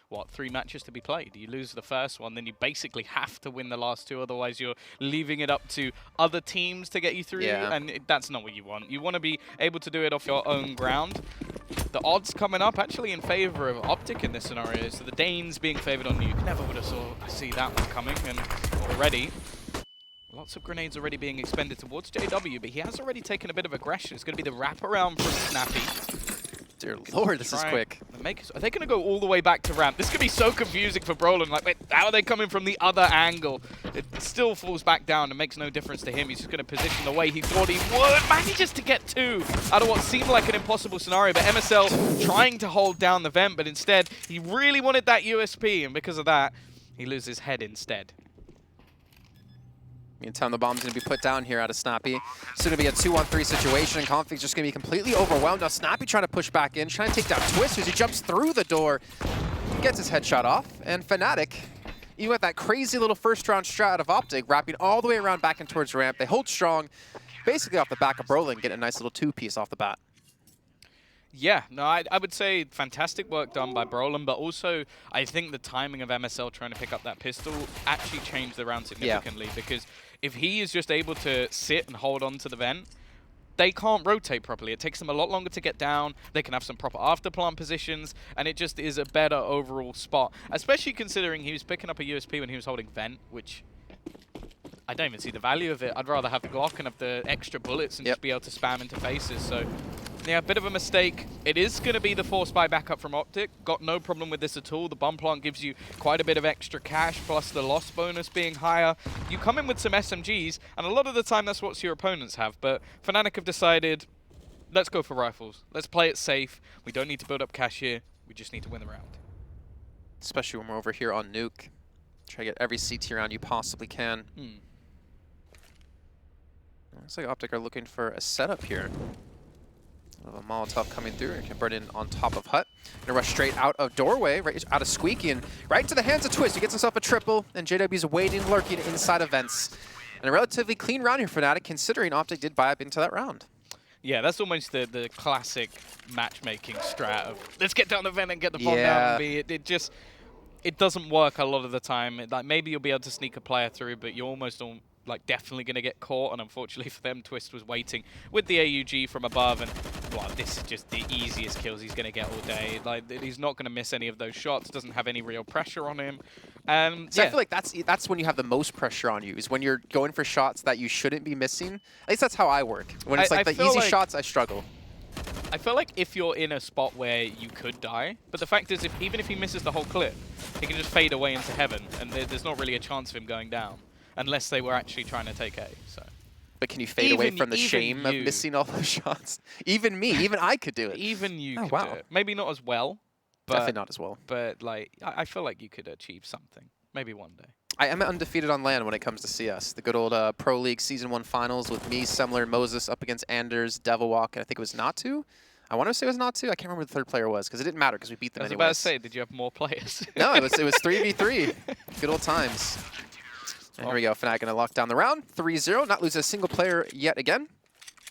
what, 3 matches to be played. You lose the first one, then you basically have to win the last 2, otherwise you're leaving it up to other teams to get you through, and that's not what you want. You want to be able to do it off your own ground. The odds coming up actually in favor of OpTic in this scenario, so the Danes being favored on Nuke. Never would have see that one coming, and already lots of grenades already being expended towards JW, but he has already taken a bit of aggression. It's going to be the wraparound from Snappy. Dear Lord, this is quick. Are they going to go all the way back to ramp? This could be so confusing for Brolin. Like, wait, how are they coming from the other angle? It still falls back down and makes no difference to him. He's just going to position the way he thought he would. Manages to get 2 out of what seemed like an impossible scenario, but MSL trying to hold down the vent, but instead he really wanted that USP, and because of that, he loses head instead. Meantime, the bomb's going to be put down here out of Snappy. It's going to be a 2-on-3 situation, and Config's just going to be completely overwhelmed. Now Snappy trying to push back in, trying to take down Twist as he jumps through the door. He gets his headshot off, and Fnatic, even with that crazy little first-round strat out of OpTic, wrapping all the way around back and towards ramp. They hold strong, basically off the back of Brolin, getting a nice little 2-piece off the bat. Yeah, no, I would say fantastic work done by Brolin, but also I think the timing of MSL trying to pick up that pistol actually changed the round significantly, because if he is just able to sit and hold on to the vent, they can't rotate properly. It takes them a lot longer to get down. They can have some proper afterplant positions, and it just is a better overall spot, especially considering he was picking up a USP when he was holding vent, which I don't even see the value of it. I'd rather have the Glock and have the extra bullets and just be able to spam into faces. So yeah, a bit of a mistake. It is going to be the force buy backup from OpTic. Got no problem with this at all. The bomb plant gives you quite a bit of extra cash, plus the loss bonus being higher. You come in with some SMGs, and a lot of the time that's what your opponents have. But Fnatic have decided, let's go for rifles. Let's play it safe. We don't need to build up cash here. We just need to win the round. Especially when we're over here on Nuke. Try to get every CT round you possibly can. Looks like OpTic are looking for a setup here. A Molotov coming through and can burn in on top of Hut. Gonna rush straight out of doorway, right out of Squeaky, and right into the hands of Twist. He gets himself a triple, and JW's waiting, lurking inside of vents. And a relatively clean round here for Fnatic, considering OpTic did buy up into that round. Yeah, that's almost the classic matchmaking strat of let's get down the vent and get the bomb down. And it doesn't work a lot of the time. Like maybe you'll be able to sneak a player through, but you're almost definitely going to get caught, and unfortunately for them, Twist was waiting with the AUG from above, and well, this is just the easiest kills he's going to get all day. Like, he's not going to miss any of those shots, doesn't have any real pressure on him. So I feel like that's when you have the most pressure on you, is when you're going for shots that you shouldn't be missing. At least that's how I work. When it's like the easy shots, I struggle. I feel like if you're in a spot where you could die, but the fact is, even if he misses the whole clip, he can just fade away into heaven, and there's not really a chance of him going down. Unless they were actually trying to take A. So, but can you fade away from the shame of missing all those shots? Even me, even I could do it. Even you could do it. Maybe not as well. But, definitely not as well. But like, I feel like you could achieve something. Maybe one day. I am undefeated on LAN when it comes to CS. The good old Pro League Season 1 finals with me, Semler, and Moses up against Anders, Devilwalk, and I think it was Natu. I want to say it was Natu. I can't remember who the third player was because it didn't matter because we beat them anyways. I was about to say, did you have more players? No, it was 3v3. Good old times. And here we go, Fnatic gonna lock down the round. 3-0, not lose a single player yet again.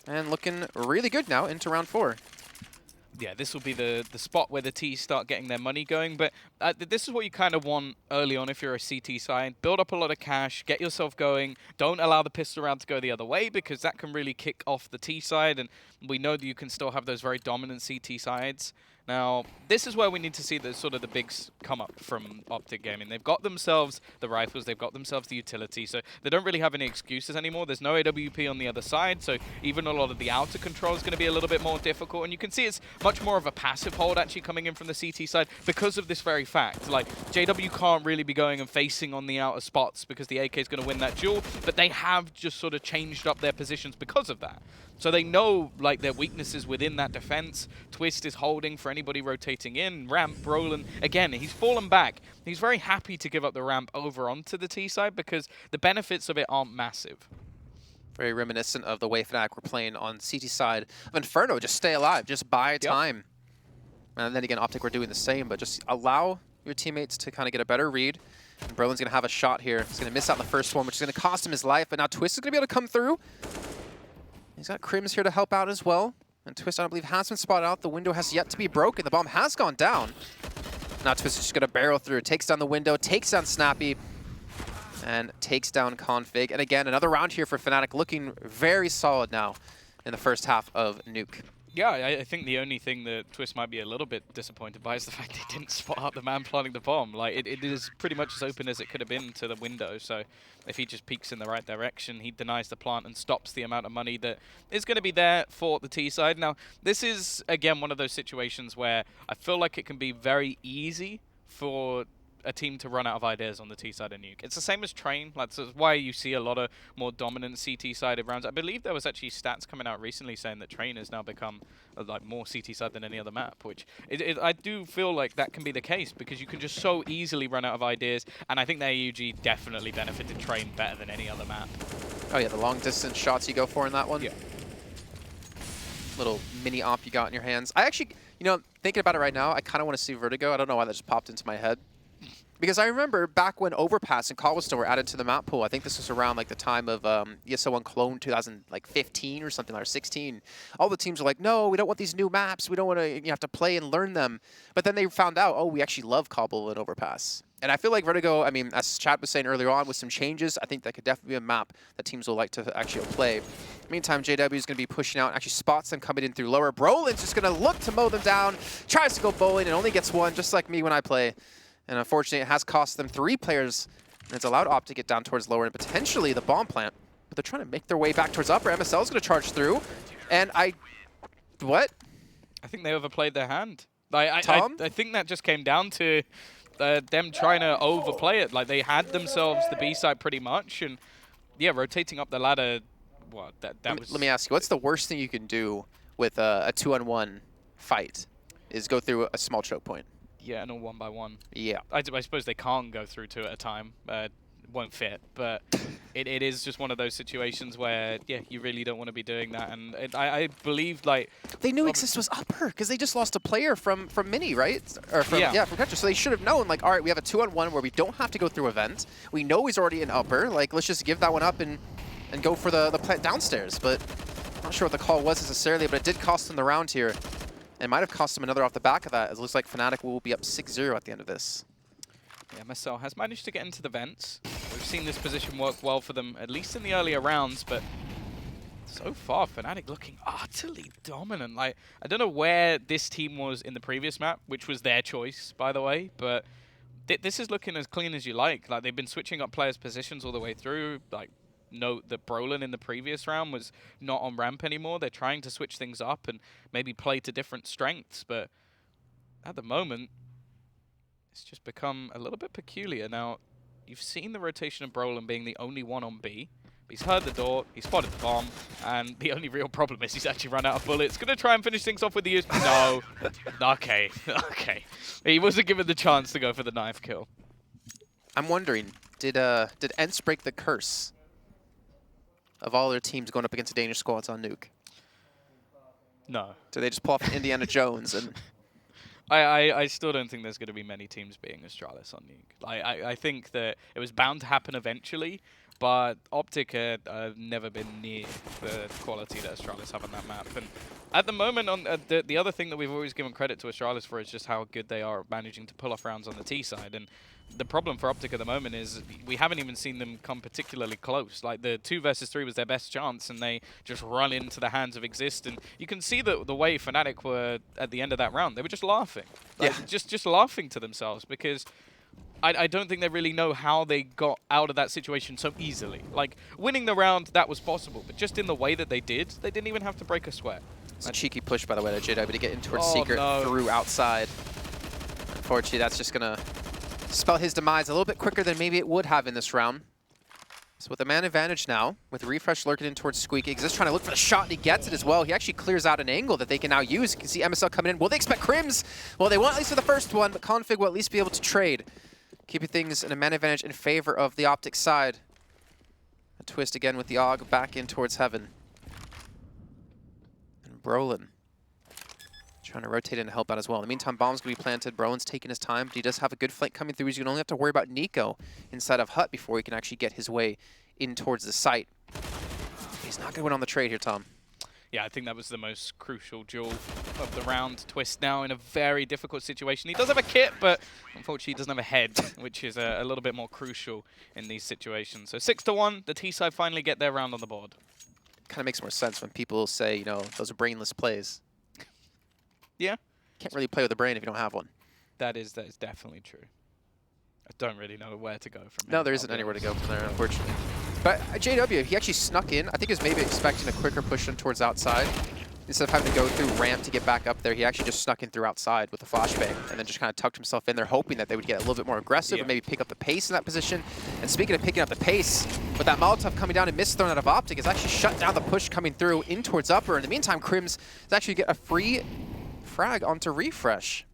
And looking really good now into round 4. Yeah, this will be the spot where the T's start getting their money going. But this is what you kind of want early on if you're a CT side. Build up a lot of cash, get yourself going. Don't allow the pistol round to go the other way, because that can really kick off the T side. And we know that you can still have those very dominant CT sides. Now, this is where we need to see the sort of the bigs come up from OpTic Gaming. They've got themselves the rifles, they've got themselves the utility, so they don't really have any excuses anymore. There's no AWP on the other side, so even a lot of the outer control is going to be a little bit more difficult. And you can see it's much more of a passive hold actually coming in from the CT side because of this very fact. Like, JW can't really be going and facing on the outer spots because the AK is going to win that duel, but they have just sort of changed up their positions because of that. So they know, like, their weaknesses within that defense. Twist is holding for anybody rotating in. Ramp, Brolin, again, he's fallen back. He's very happy to give up the ramp over onto the T side because the benefits of it aren't massive. Very reminiscent of the way Fnatic were playing on CT side of Inferno. Just stay alive, just buy time. And then again, OpTic were doing the same, but just allow your teammates to kind of get a better read. And Brolin's going to have a shot here. He's going to miss out on the first one, which is going to cost him his life. But now Twist is going to be able to come through. He's got Crims here to help out as well. And Twist, I don't believe, has been spotted out. The window has yet to be broken. The bomb has gone down. Now Twist is just going to barrel through, takes down the window, takes down Snappy, and takes down Config. And again, another round here for Fnatic, looking very solid now in the first half of Nuke. Yeah, I think the only thing that Twist might be a little bit disappointed by is the fact they didn't spot out the man planting the bomb. Like, it is pretty much as open as it could have been to the window, so if he just peeks in the right direction, he denies the plant and stops the amount of money that is going to be there for the T side. Now, this is, again, one of those situations where I feel like it can be very easy for a team to run out of ideas on the T side of Nuke. It's the same as Train. That's why you see a lot of more dominant CT-sided rounds. I believe there was actually stats coming out recently saying that Train has now become like more CT-side than any other map, which I do feel like that can be the case because you can just so easily run out of ideas, and I think the AUG definitely benefited Train better than any other map. Oh yeah, the long distance shots you go for in that one. Yeah. Little mini op you got in your hands. I actually, you know, thinking about it right now, I kind of want to see Vertigo. I don't know why that just popped into my head. Because I remember back when Overpass and Cobblestone were added to the map pool, I think this was around like the time of ESL 1 Clone 2015 or something, or 16. All the teams were like, no, we don't want these new maps. We don't want to, you have to play and learn them. But then they found out, oh, we actually love Cobble and Overpass. And I feel like Vertigo, I mean, as Chad was saying earlier on, with some changes, I think that could definitely be a map that teams will like to actually play. Meantime, JW is going to be pushing out, actually spots them coming in through lower. Brolin's just going to look to mow them down, tries to go bowling, and only gets one, just like me when I play. And unfortunately, it has cost them 3 players, and it's allowed OpTic to get down towards lower and potentially the bomb plant. But they're trying to make their way back towards upper. MSL is going to charge through. And what? I think they overplayed their hand. I think that just came down to them trying to overplay it. Like, they had themselves the B side pretty much, and yeah, rotating up the ladder. What Let me ask you, what's the worst thing you can do with a 2-on-1 fight? Is go through a small choke point. Yeah, and all 1-by-1. Yeah. I suppose they can't go through 2 at a time. Won't fit, but it is just one of those situations where, yeah, you really don't want to be doing that. And I believe, like... They knew Exist was upper, because they just lost a player from Mini, right? Or from, yeah, from Petra. So they should have known, like, all right, we have a 2-on-1 where we don't have to go through a vent. We know he's already in upper. Like, let's just give that one up and go for the plant downstairs. But I'm not sure what the call was necessarily, but it did cost them the round here. And might have cost them another off the back of that. It looks like Fnatic will be up 6-0 at the end of this. Yeah, MSL has managed to get into the vents. We've seen this position work well for them, at least in the earlier rounds, but so far, Fnatic looking utterly dominant. Like, I don't know where this team was in the previous map, which was their choice, by the way, but this is looking as clean as you like. Like, they've been switching up players' positions all the way through. Like, note that Brolin in the previous round was not on ramp anymore. They're trying to switch things up and maybe play to different strengths, but at the moment, it's just become a little bit peculiar. Now, you've seen the rotation of Brolin being the only one on B. He's heard the door, he spotted the bomb, and the only real problem is he's actually run out of bullets. Going to try and finish things off with the use. No. Okay. Okay. He wasn't given the chance to go for the knife kill. I'm wondering, did Ents break the curse of all their teams going up against the Danish squads on Nuke? No. Did they just pull off Indiana Jones and... I still don't think there's going to be many teams beating Astralis on Nuke. I think that it was bound to happen eventually, but OpTic had never been near the quality that Astralis have on that map. And at the moment, on the other thing that we've always given credit to Astralis for is just how good they are at managing to pull off rounds on the T side. And the problem for OpTic at the moment is we haven't even seen them come particularly close. Like, the 2 versus 3 was their best chance, and they just run into the hands of Exist. And you can see the way Fnatic were at the end of that round. They were just laughing. Like, yeah. Just laughing to themselves, because I don't think they really know how they got out of that situation so easily. Like, winning the round, that was possible, but just in the way that they didn't even have to break a sweat. It's a cheeky push, by the way, to JW to get in towards Oh, Secret no. through outside. Unfortunately, that's just going to spell his demise a little bit quicker than maybe it would have in this round. So with the man advantage now, with Refresh lurking in towards Squeak, Exist trying to look for the shot, and he gets it as well. He actually clears out an angle that they can now use. You can see MSL coming in. Will they expect Crims? Well, they won't, at least for the first one, but Config will at least be able to trade, keeping things in a man advantage in favor of the OpTic side. A twist again with the AUG back in towards Heaven. And Brolin trying to rotate in and help out as well. In the meantime, bomb's going to be planted. Brolin's taking his time, but he does have a good flank coming through. He's going to only have to worry about Nico inside of Hut before he can actually get his way in towards the site. He's not going to win on the trade here, Tom. Yeah, I think that was the most crucial duel of the round. Twist now in a very difficult situation. He does have a kit, but unfortunately he doesn't have a head, which is a little bit more crucial in these situations. So 6-1, the T-side finally get their round on the board. Kind of makes more sense when people say, you know, those are brainless plays. Yeah. Can't really play with a brain if you don't have one. That is definitely true. I don't really know where to go from here. No, there isn't anywhere to go from there, unfortunately. But JW, he actually snuck in. I think he was maybe expecting a quicker push in towards outside. Instead of having to go through ramp to get back up there, he actually just snuck in through outside with a flashbang and then just kind of tucked himself in there, hoping that they would get a little bit more aggressive and maybe pick up the pace in that position. And speaking of picking up the pace, with that Molotov coming down and miss thrown out of OpTic, has actually shut down the push coming through in towards upper. In the meantime, Crims is actually get a free frag onto Refresh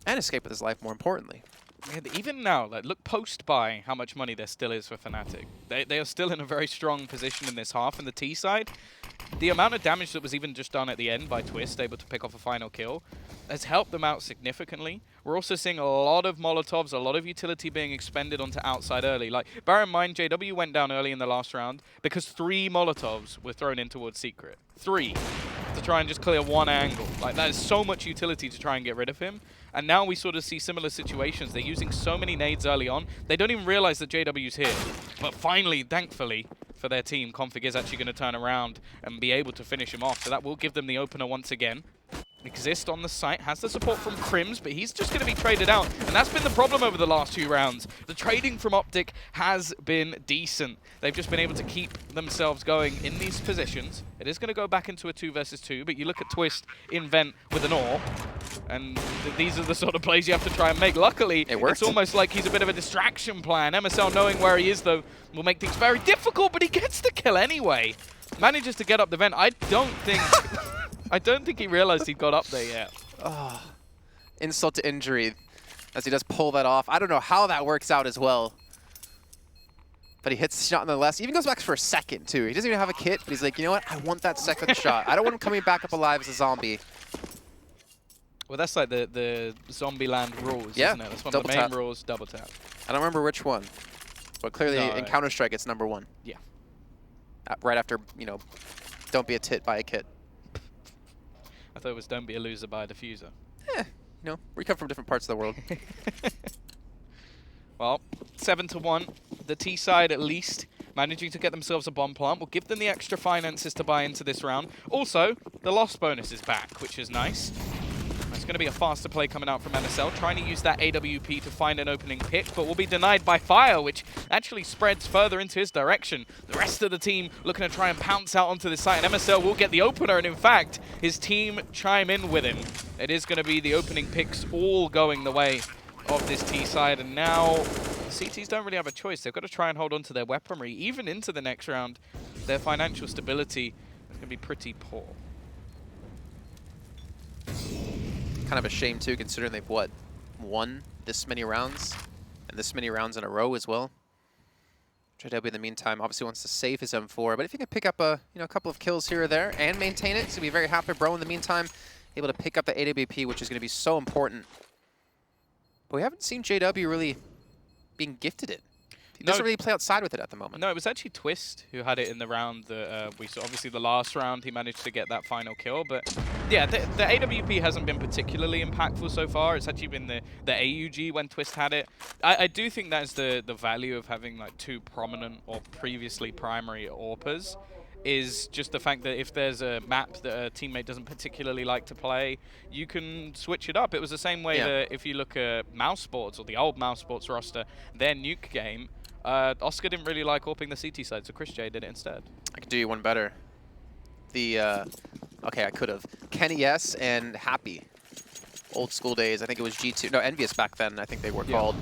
and escape with his life, more importantly. Yeah, even now, like, look post-buy how much money there still is for Fnatic. They are still in a very strong position in this half. In the T side, the amount of damage that was even just done at the end by Twist, able to pick off a final kill, has helped them out significantly. We're also seeing a lot of Molotovs, a lot of utility being expended onto outside early. Like, bear in mind, JW went down early in the last round because 3 Molotovs were thrown in towards Secret. 3. To try and just clear one angle. Like, that is so much utility to try and get rid of him. And now we sort of see similar situations. They're using so many nades early on, they don't even realize that JW's here. But finally, thankfully, for their team, Config is actually going to turn around and be able to finish him off. So that will give them the opener once again. Exist on the site, has the support from Crims, but he's just going to be traded out. And that's been the problem over the last 2 rounds. The trading from OpTic has been decent. They've just been able to keep themselves going in these positions. It is going to go back into a 2 versus 2, but you look at Twist in Vent with an AWP, and these are the sort of plays you have to try and make. Luckily, it's almost like he's a bit of a distraction plan. MSL knowing where he is, though, will make things very difficult, but he gets the kill anyway. Manages to get up the Vent. I don't think he realized he got up there yet. Oh, insult to injury as he does pull that off. I don't know how that works out as well. But he hits the shot nonetheless. He even goes back for a second, too. He doesn't even have a kit, but he's like, you know what? I want that second shot. I don't want him coming back up alive as a zombie. Well, that's like the Zombieland rules, isn't it? That's one of the main rules, double tap. I don't remember which one. But clearly in Counter-Strike, it's #1. Yeah. Right after, you know, don't be a tit, buy a kit. I thought it was don't be a loser, buy a diffuser. You know, we come from different parts of the world. Well, 7-1. The T side, at least, managing to get themselves a bomb plant will give them the extra finances to buy into this round. Also, the loss bonus is back, which is nice. It's going to be a faster play coming out from MSL, trying to use that AWP to find an opening pick, but will be denied by Fire, which actually spreads further into his direction. The rest of the team looking to try and pounce out onto the site, and MSL will get the opener, and in fact, his team chime in with him. It is going to be the opening picks all going the way of this T side, and now the CTs don't really have a choice. They've got to try and hold on to their weaponry. Even into the next round, their financial stability is going to be pretty poor. Kind of a shame, too, considering they've, won this many rounds, and this many rounds in a row as well. JW, in the meantime, obviously wants to save his M4, but if he can pick up a couple of kills here or there and maintain it, he's going to be very happy. Bro, in the meantime, able to pick up the AWP, which is going to be so important. But we haven't seen JW really being gifted it. He doesn't really play outside with it at the moment. No, it was actually Twist who had it in the round that we saw. Obviously, the last round, he managed to get that final kill. But yeah, the AWP hasn't been particularly impactful so far. It's actually been the AUG when Twist had it. I do think that's the value of having like 2 prominent or previously primary AWPers, is just the fact that if there's a map that a teammate doesn't particularly like to play, you can switch it up. It was the same way that if you look at Mouse Sports, or the old Mouse Sports roster, their Nuke game, Oscar didn't really like AWPing the CT side, so Chris J did it instead. I could do you one better. Okay, I could have. Kenny S and Happy. Old school days. I think it was G2. No, Envious back then, I think they were called.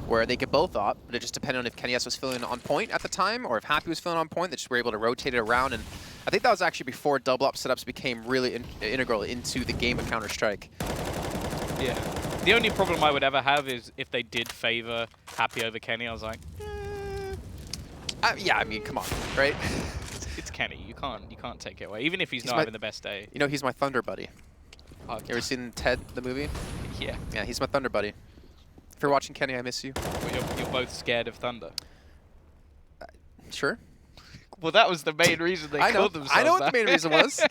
Where they could both op, but it just depended on if Kenny S was feeling on point at the time, or if Happy was feeling on point. They just were able to rotate it around, and I think that was actually before double up setups became really integral into the game of Counter-Strike. Yeah. The only problem I would ever have is if they did favor Happy over Kenny. I was like, yeah, I mean, come on, right? It's Kenny. You can't take it away, even if he's not having the best day. You know, he's my Thunder buddy. You ever seen Ted, the movie? Yeah. Yeah, he's my Thunder buddy. If you're watching, Kenny, I miss you. Well, you're both scared of Thunder. Sure. Well, that was the main reason they called themselves I know what the main reason was.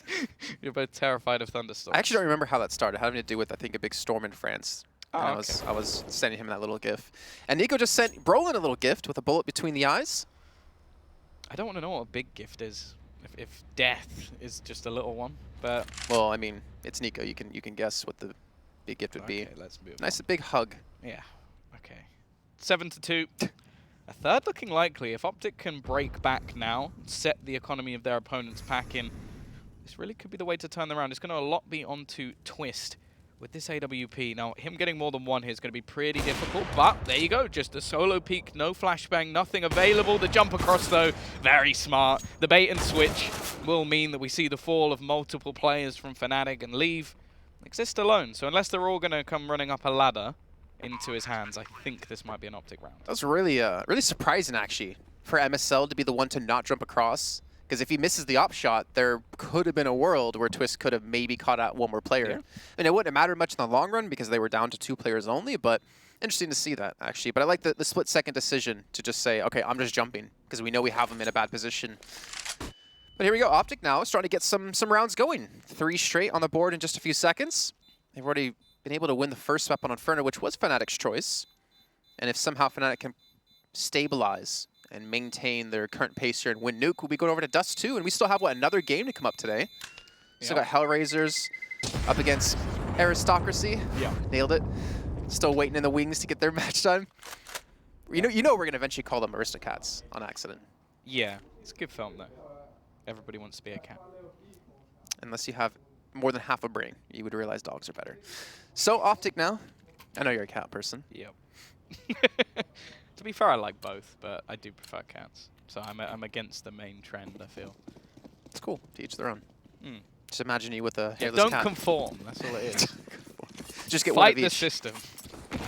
You're both terrified of thunderstorms. I actually don't remember how that started. Having to do with, I think, a big storm in France. Oh, and okay. I was sending him that little GIF. And Nico just sent Brolin a little gift with a bullet between the eyes. I don't want to know what a big gift is. If death is just a little one, but Well, I mean, it's Nico. You can guess what the big gift would be. okay, let's move Nice, on. a big hug. Yeah. Okay. 7-2. A third looking likely. If OpTic can break back now, set the economy of their opponent's pack in, this really could be the way to turn them around. It's going to a lot be onto Twist with this AWP. Now, him getting more than one here is going to be pretty difficult, but there you go. Just a solo peek, no flashbang, nothing available. The jump across, though, very smart. The bait and switch will mean that we see the fall of multiple players from Fnatic and leave Exist alone. So unless they're all going to come running up a ladder into his hands, I think this might be an OpTic round. That was really really surprising, actually, for MSL to be the one to not jump across. Because if he misses the op shot, there could have been a world where Twist could have maybe caught out one more player. Yeah. And it wouldn't have mattered much in the long run because they were down to 2 players only, but interesting to see that, actually. But I like the split-second decision to just say, okay, I'm just jumping, because we know we have him in a bad position. But here we go. OpTic now is starting to get some rounds going. 3 straight on the board in just a few seconds. They've already been able to win the first map on Inferno, which was Fnatic's choice. And if somehow Fnatic can stabilize and maintain their current pace here and win Nuke, we'll be going over to Dust 2. And we still have, what, another game to come up today. Still got Hellraisers up against Aristocracy. Yeah. Nailed it. Still waiting in the wings to get their match done. You know we're going to eventually call them Aristocats on accident. Yeah. It's a good film, though. Everybody wants to be a cat. Unless you have more than half a brain, you would realize dogs are better. So, OpTic now. I know you're a cat person. Yep. To be fair, I like both, but I do prefer cats. So I'm against the main trend, I feel. It's cool. To each their own. Mm. Just imagine you with a hairless Don't cat. conform. That's all it is. Just get one Fight of the each. system.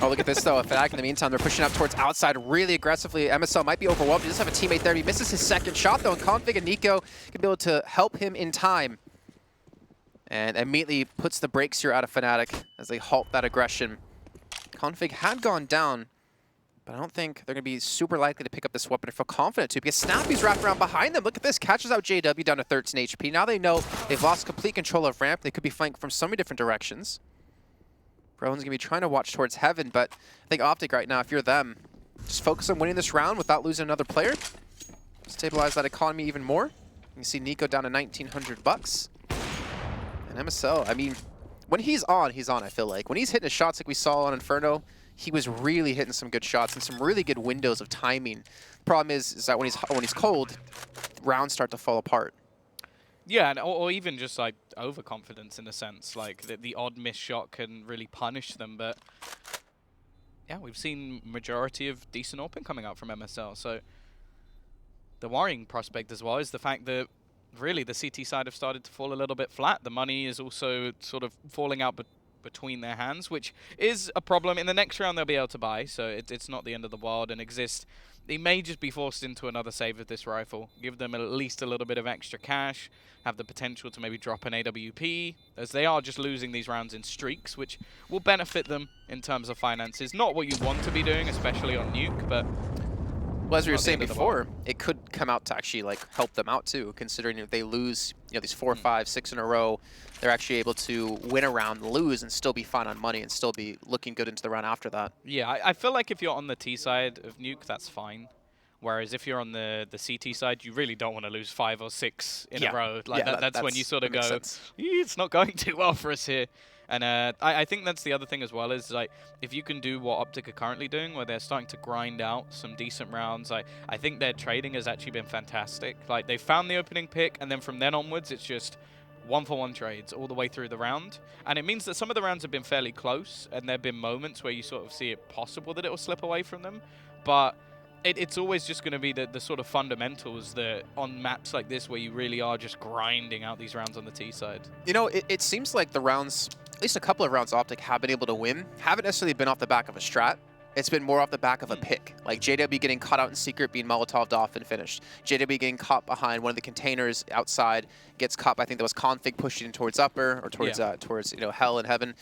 Oh, look at this, though. Fnatic, in the meantime, they're pushing up towards outside really aggressively. MSL might be overwhelmed. He does have a teammate there. He misses his second shot, though, and Config and Nico can be able to help him in time. And immediately puts the brakes here out of Fnatic as they halt that aggression. Config had gone down, but I don't think they're going to be super likely to pick up this weapon or feel confident to, because Snappy's wrapped around behind them. Look at this. Catches out JW down to 13 HP. Now they know they've lost complete control of ramp. They could be flanked from so many different directions. Brolin's going to be trying to watch towards heaven, but I think OpTic right now, if you're them, just focus on winning this round without losing another player. Stabilize that economy even more. You can see Nico down to 1,900 bucks. And MSL, I mean, when he's on, I feel like. When he's hitting his shots like we saw on Inferno, he was really hitting some good shots and some really good windows of timing. Problem is that when he's cold, rounds start to fall apart. Yeah, and, or even just like overconfidence in a sense, like the odd missed shot can really punish them. But yeah, we've seen majority of decent open coming out from MSL. So the worrying prospect as well is the fact that really the CT side have started to fall a little bit flat. The money is also sort of falling out between their hands, which is a problem. In the next round they'll be able to buy, so it's not the end of the world. And Exist, they may just be forced into another save of this rifle. Give them at least a little bit of extra cash, have the potential to maybe drop an AWP, as they are just losing these rounds in streaks, which will benefit them in terms of finances. Not what you want to be doing, especially on Nuke, but well, as we were saying before, it could come out to actually like help them out too, considering if they lose, these 4, 5, 6 in a row, they're actually able to win a round, lose, and still be fine on money and still be looking good into the round after that. Yeah, I feel like if you're on the T side of Nuke, that's fine. Whereas if you're on the CT side, you really don't want to lose 5 or 6 in a row. Like that's when you sort of go, it's not going too well for us here. And I think that's the other thing as well, is like if you can do what OpTic are currently doing, where they're starting to grind out some decent rounds, I think their trading has actually been fantastic. Like they found the opening pick, and then from then onwards, it's just 1-for-1 trades all the way through the round. And it means that some of the rounds have been fairly close, and there have been moments where you sort of see it possible that it will slip away from them. But it's always just going to be the sort of fundamentals that on maps like this where you really are just grinding out these rounds on the T side. It seems like the rounds, at least a couple of rounds OpTic have been able to win, haven't necessarily been off the back of a strat. It's been more off the back of a pick. Like JW getting caught out in secret, being Molotov'd off and finished. JW getting caught behind one of the containers outside, gets caught, I think that was Config pushing towards upper or towards, towards hell and heaven.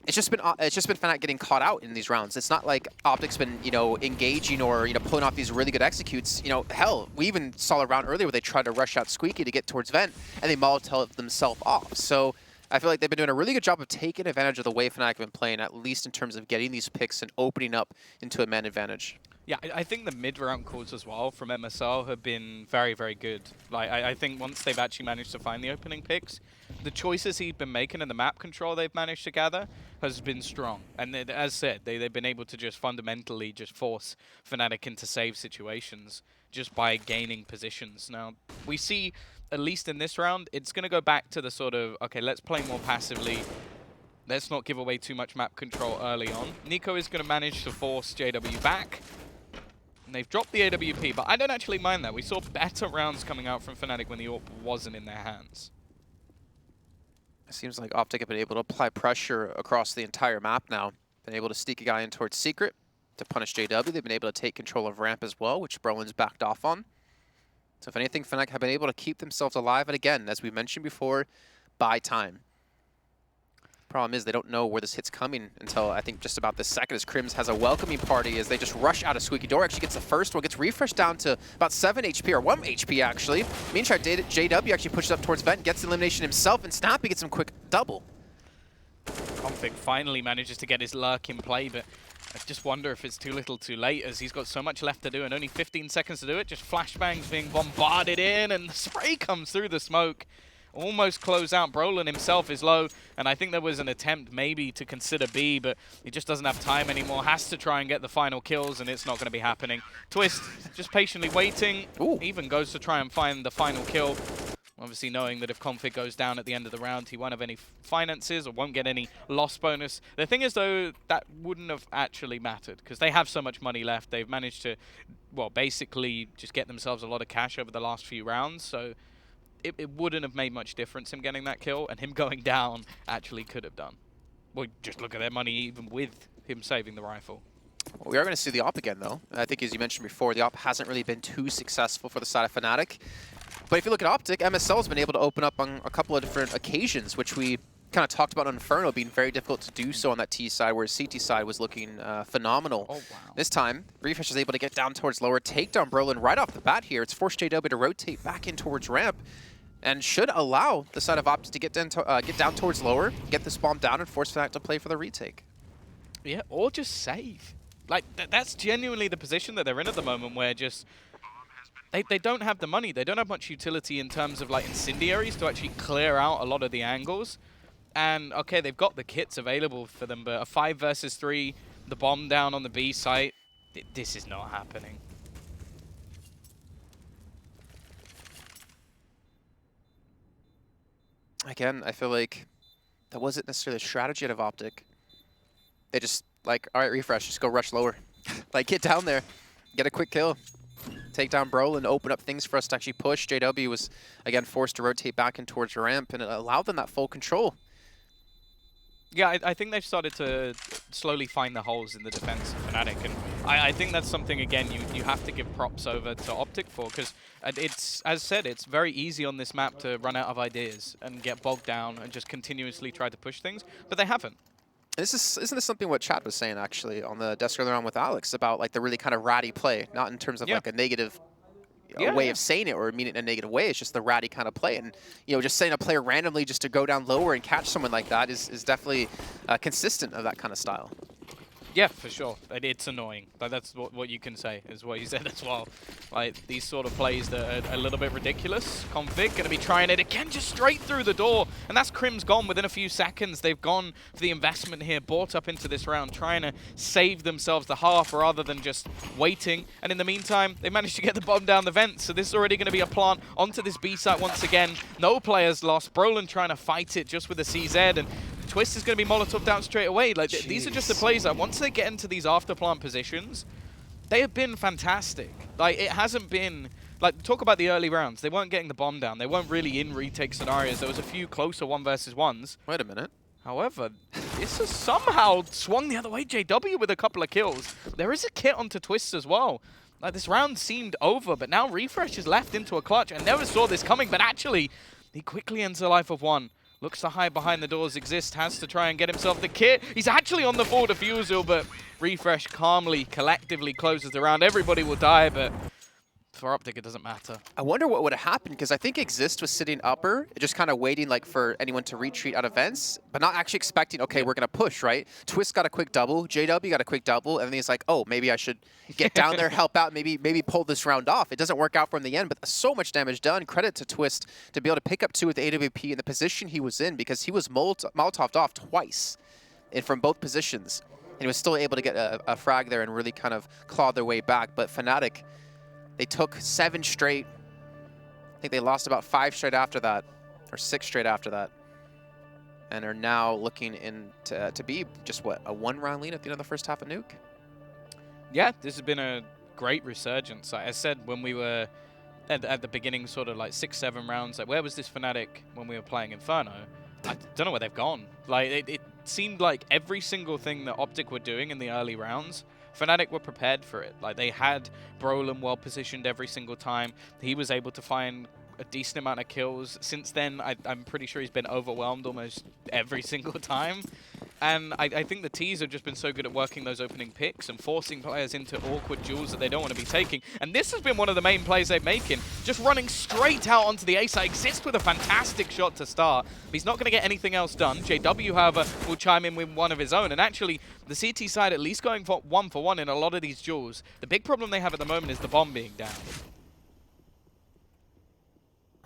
it's just been Fnatic getting caught out in these rounds. It's not like OpTic's been, you know, engaging or, you know, pulling off these really good executes. You know, hell, we even saw a round earlier where they tried to rush out Squeaky to get towards Vent, and they Molotov themselves off. So I feel like they've been doing a really good job of taking advantage of the way Fnatic have been playing, at least in terms of getting these picks and opening up into a man advantage. Yeah, I think the mid-round calls as well from MSL have been very, very good. Like, I think once they've actually managed to find the opening picks, the choices he's been making and the map control they've managed to gather has been strong. And as said, they've been able to just fundamentally just force Fnatic into save situations just by gaining positions. Now, we see, at least in this round, it's going to go back to the sort of, okay, let's play more passively. Let's not give away too much map control early on. Nico is going to manage to force JW back. And they've dropped the AWP, but I don't actually mind that. We saw better rounds coming out from Fnatic when the AWP wasn't in their hands. It seems like OpTic have been able to apply pressure across the entire map now. Been able to sneak a guy in towards Secret to punish JW. They've been able to take control of ramp as well, which Brolin's backed off on. So if anything, Fnatic have been able to keep themselves alive. And again, as we mentioned before, buy time. Problem is they don't know where this hit's coming until I think just about this second, as Crims has a welcoming party as they just rush out of Squeaky Door. Actually gets the first one, gets refreshed down to about 7 HP, or 1 HP actually. Meantime, JW actually pushes up towards Vent, gets the elimination himself, and Snappy gets some quick double. Config finally manages to get his lurk in play, but I just wonder if it's too little too late, as he's got so much left to do and only 15 seconds to do it. Just flashbangs being bombarded in, and the spray comes through the smoke. Almost close out. Brolin himself is low, and I think there was an attempt maybe to consider B, but he just doesn't have time anymore. Has to try and get the final kills, and it's not going to be happening. Twist just patiently waiting. Ooh. Even goes to try and find the final kill. Obviously knowing that if Config goes down at the end of the round, he won't have any finances or won't get any loss bonus. The thing is, though, that wouldn't have actually mattered because they have so much money left. They've managed to, well, basically just get themselves a lot of cash over the last few rounds, so it wouldn't have made much difference him getting that kill, and him going down actually could have done. Well, just look at their money even with him saving the rifle. Well, we are going to see the AWP again, though. I think, as you mentioned before, the AWP hasn't really been too successful for the side of Fnatic. But if you look at OpTic, MSL has been able to open up on a couple of different occasions, which we kind of talked about on Inferno being very difficult to do so on that T side, whereas CT side was looking phenomenal. Oh, wow. This time, Refresh is able to get down towards lower, take down Brolin right off the bat here. It's forced JW to rotate back in towards ramp, and should allow the side of OpTic to get down towards lower, get this bomb down, and force Fnatic to play for the retake. Yeah, or just save. Like, that's genuinely the position that they're in at the moment, where just they don't have the money. They don't have much utility in terms of, like, incendiaries to actually clear out a lot of the angles. And, okay, they've got the kits available for them, but a 5 versus 3, the bomb down on the B site, this is not happening. Again, I feel like that wasn't necessarily the strategy out of OpTic. They just, like, all right, Refresh, just go rush lower. Like, get down there, get a quick kill, take down Brolin, open up things for us to actually push. JW was, again, forced to rotate back in towards the ramp, and it allowed them that full control. Yeah, I think they've started to slowly find the holes in the defense of Fnatic, and I think that's something, again, you have to give props over to OpTic for, because it's, as said, it's very easy on this map to run out of ideas and get bogged down and just continuously try to push things, but they haven't. Isn't this something what Chad was saying, actually, on the desk earlier on with Alex, about, like, the really kind of ratty play, not in terms of, like, a negative way of saying it or mean it in a negative way. It's just the ratty kind of play, and just setting a player randomly just to go down lower and catch someone like that is definitely consistent of that kind of style. Yeah, for sure. It's annoying. But that's what you can say, is what you said as well. Like, these sort of plays that are a little bit ridiculous. Config going to be trying it again, just straight through the door. And that's Crim's gone within a few seconds. They've gone for the investment here, bought up into this round, trying to save themselves the half rather than just waiting. And in the meantime, they managed to get the bomb down the vent. So this is already going to be a plant onto this B site once again. No players lost. Brolin trying to fight it just with the CZ. And Twist is going to be Molotov down straight away. Like, these are just the plays that once they get into these after plant positions, they have been fantastic. Like, it hasn't been, like, talk about the early rounds. They weren't getting the bomb down. They weren't really in retake scenarios. There was a few closer 1 versus 1s. Wait a minute. However, this has somehow swung the other way. JW with a couple of kills. There is a kit onto Twist as well. Like, this round seemed over, but now Refresh is left into a clutch. I never saw this coming, but actually, he quickly ends a life of 1. Looks to hide behind the doors. Exist has to try and get himself the kit. He's actually on the full defusal, but Refresh calmly, collectively closes the round. Everybody will die, but for OpTic, it doesn't matter. I wonder what would have happened, because I think Exist was sitting upper, just kind of waiting like for anyone to retreat out of vents, but not actually expecting, okay, we're going to push, right? Twist got a quick double, JW got a quick double, and then he's like, oh, maybe I should get down there, help out, maybe pull this round off. It doesn't work out from the end, but so much damage done. Credit to Twist to be able to pick up 2 with the AWP in the position he was in, because he was Molotov'd off twice and from both positions. And he was still able to get a frag there and really kind of claw their way back. But Fnatic, they took 7 straight. I think they lost about 5 straight after that, or 6 straight after that, and are now looking to be just what, a 1-round lead at the end of the first half of Nuke. Yeah, this has been a great resurgence. Like I said when we were at the beginning, sort of like 6-7 rounds, like where was this Fnatic when we were playing Inferno? I don't know where they've gone. Like it seemed like every single thing that OpTic were doing in the early rounds, Fnatic were prepared for it. Like they had Brolin well positioned every single time. He was able to find a decent amount of kills. Since then, I'm pretty sure he's been overwhelmed almost every single time. And I think the T's have just been so good at working those opening picks and forcing players into awkward duels that they don't want to be taking. And this has been one of the main plays they're making. Just running straight out onto the A side. Exist with a fantastic shot to start. But he's not going to get anything else done. JW, however, will chime in with one of his own. And actually, the CT side at least going for 1-for-1 in a lot of these duels. The big problem they have at the moment is the bomb being down.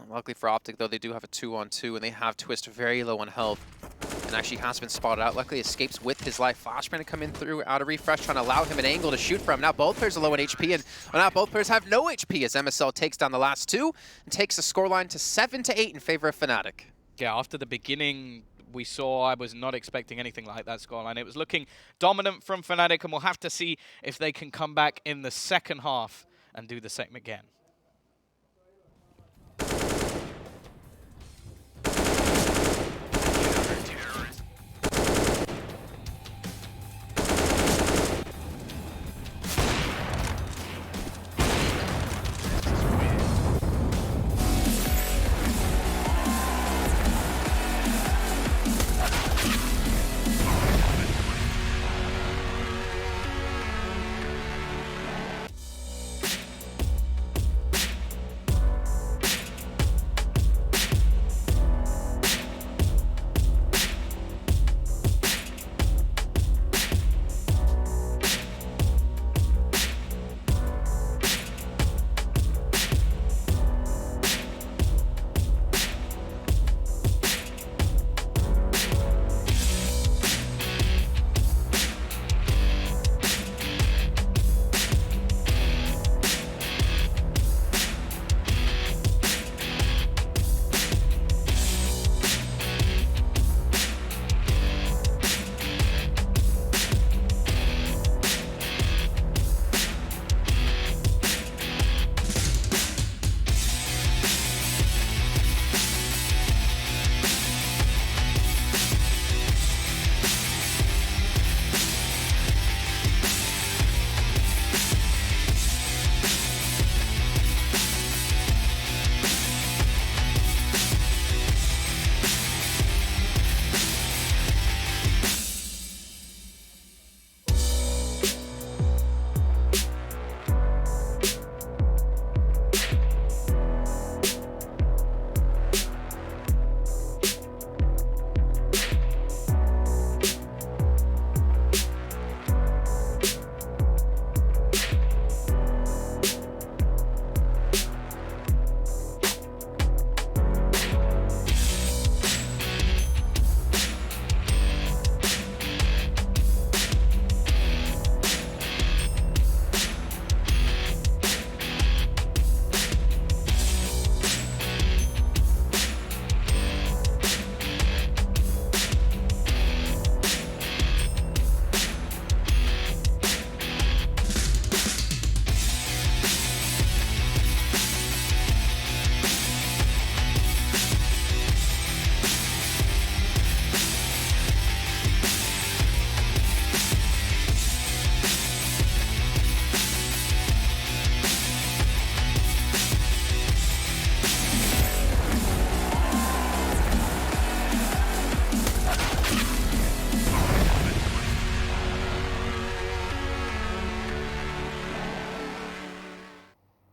Luckily for OpTic, though, they do have a 2-on-2, and they have Twist very low on health, and actually has been spotted out. Luckily, escapes with his life. Flashbang to come in through out of Refresh, trying to allow him an angle to shoot from. Now both players are low on HP, and now both players have no HP as MSL takes down the last 2 and takes the scoreline to 7-8 in favor of Fnatic. Yeah, after the beginning we saw, I was not expecting anything like that scoreline. It was looking dominant from Fnatic, and we'll have to see if they can come back in the second half and do the same again.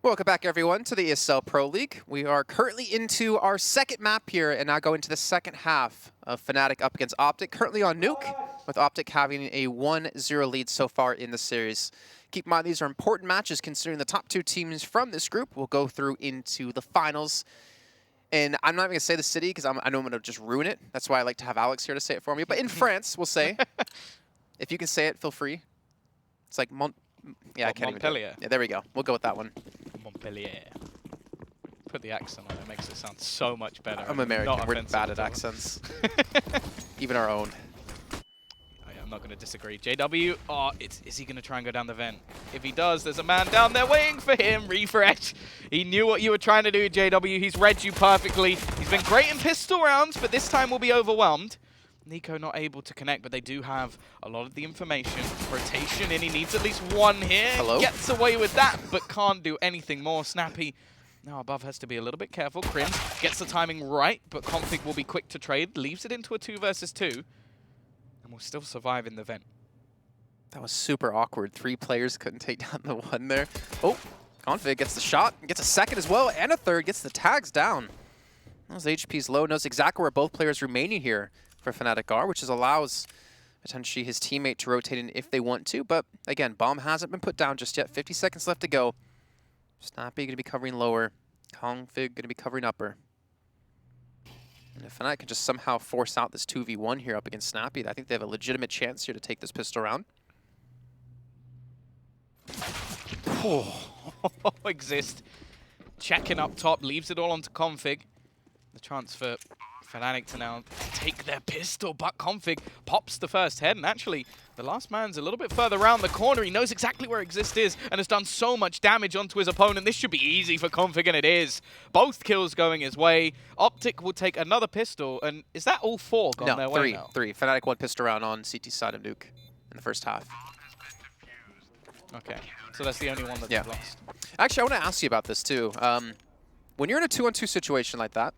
Welcome back, everyone, to the ESL Pro League. We are currently into our second map here and now go into the second half of Fnatic up against OpTic, currently on Nuke, with OpTic having a 1-0 lead so far in the series. Keep in mind, these are important matches considering the top two teams from this group will go through into the finals. And I'm not even going to say the city because I know I'm going to just ruin it. That's why I like to have Alex here to say it for me. But in France, we'll say. If you can say it, feel free. It's like I can't Montpellier. even do it. Yeah, there we go. We'll go with that one. Montpellier. Put the accent on it, makes it sound so much better. I'm American. Not We're bad at all. accents. Even our own. Oh, yeah, I'm not going to disagree. JW, is he going to try and go down the vent? If he does, there's a man down there waiting for him. Refresh. He knew what you were trying to do, JW. He's read you perfectly. He's been great in pistol rounds, but this time will be overwhelmed. Nico not able to connect, but they do have a lot of the information. Rotation in, he needs at least one here. Hello? Gets away with that, but can't do anything more. Snappy now above has to be a little bit careful. Crim gets the timing right, but Config will be quick to trade. Leaves it into a 2 versus 2, and will still survive in the vent. That was super awkward. 3 players couldn't take down the one there. Oh, Config gets the shot, gets a second as well, and a third, gets the tags down. Those HP's low, knows exactly where both players remaining here for Fnatic are, which allows potentially his teammate to rotate in if they want to. But again, bomb hasn't been put down just yet. 50 seconds left to go. Snappy going to be covering lower. Config going to be covering upper. And if Fnatic can just somehow force out this 2v1 here up against Snappy, I think they have a legitimate chance here to take this pistol round. Exist. Checking up top, leaves it all onto Config. The chance for Fnatic to now take their pistol, but Config pops the first head, and actually the last man's a little bit further around the corner. He knows exactly where Exist is and has done so much damage onto his opponent. This should be easy for Config, and it is. Both kills going his way. OpTic will take another pistol, and is that all 4 gone their way now? Three. Fnatic 1 pistol round on CT side of Nuke in the first half. Okay, so that's the only one that they've lost. Actually, I want to ask you about this too. When you're in a 2-on-2 situation like that,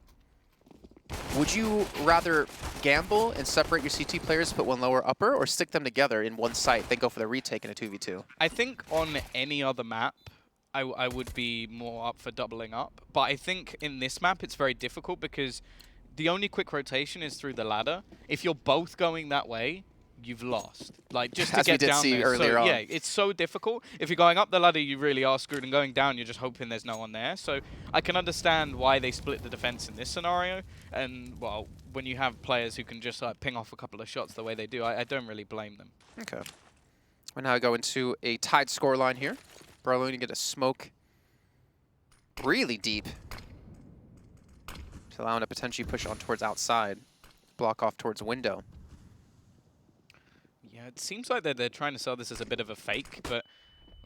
would you rather gamble and separate your CT players, put one lower upper, or stick them together in one site, then go for the retake in a 2v2? I think on any other map, I would be more up for doubling up. But I think in this map, it's very difficult because the only quick rotation is through the ladder. If you're both going that way, you've lost. Like, just to get down there. Earlier on. Yeah, it's so difficult. If you're going up the ladder, you really are screwed, and going down, you're just hoping there's no one there. So I can understand why they split the defense in this scenario. And, well, when you have players who can just ping off a couple of shots the way they do, I don't really blame them. Okay. We're now going to a tied scoreline here. Bro, going to get a smoke really deep to allow him to potentially push on towards outside, block off towards window. Yeah, it seems like they're trying to sell this as a bit of a fake, but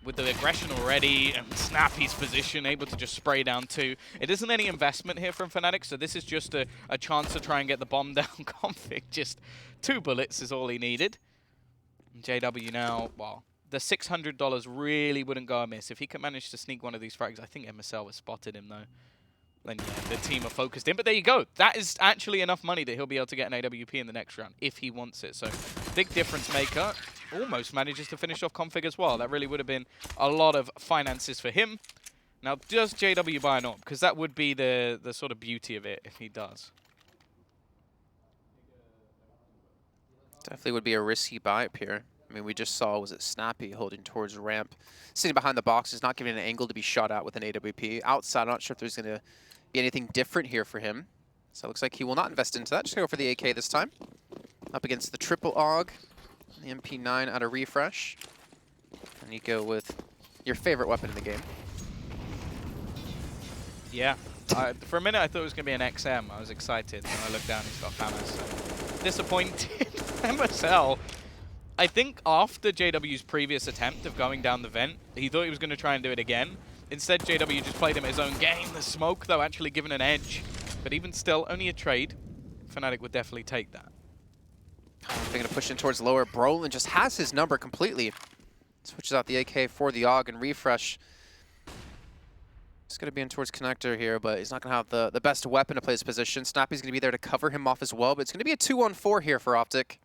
with the aggression already and Snappy's position, able to just spray down 2. It isn't any investment here from Fnatic, so this is just a chance to try and get the bomb down. Config, just 2 bullets is all he needed. And JW now, well, the $600 really wouldn't go amiss. If he could manage to sneak one of these frags, I think MSL has spotted him though. Then yeah, the team are focused in, but there you go. That is actually enough money that he'll be able to get an AWP in the next round if he wants it. So big difference maker. Almost manages to finish off Config as well. That really would have been a lot of finances for him. Now, does JW buy an AWP? Because that would be the sort of beauty of it if he does. Definitely would be a risky buy up here. I mean, we just saw, was it Snappy holding towards ramp, sitting behind the boxes, not giving an angle to be shot at with an AWP. Outside, I'm not sure if there's going to be anything different here for him. So it looks like he will not invest into that. Just going to go for the AK this time. Up against the triple AUG. The MP9 out of refresh. And you go with your favorite weapon in the game. Yeah. For a minute, I thought it was going to be an XM. I was excited. When I looked down, he's got FAMAS. So disappointed. MSL. I think after JW's previous attempt of going down the vent, he thought he was going to try and do it again. Instead, JW just played him his own game. The smoke, though, actually given an edge. But even still, only a trade. Fnatic would definitely take that. They're going to push in towards lower. Brolin just has his number completely. Switches out the AK for the AUG and refresh. He's going to be in towards connector here, but he's not going to have the best weapon to play his position. Snappy's going to be there to cover him off as well, but it's going to be a 2-on-4 here for OpTic.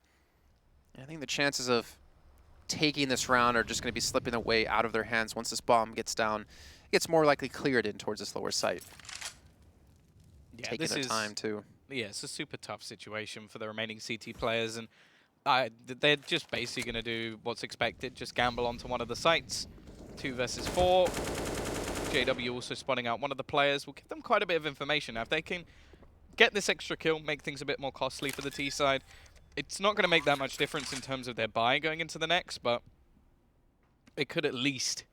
I think the chances of taking this round are just going to be slipping away out of their hands once this bomb gets down gets more likely cleared in towards this lower site. Yeah, Taking their time too. Yeah, it's a super tough situation for the remaining CT players, and they're just basically going to do what's expected, just gamble onto one of the sites. 2 versus 4. JW also spotting out one of the players. Will give them quite a bit of information. Now, if they can get this extra kill, make things a bit more costly for the T side, it's not going to make that much difference in terms of their buy going into the next, but it could at least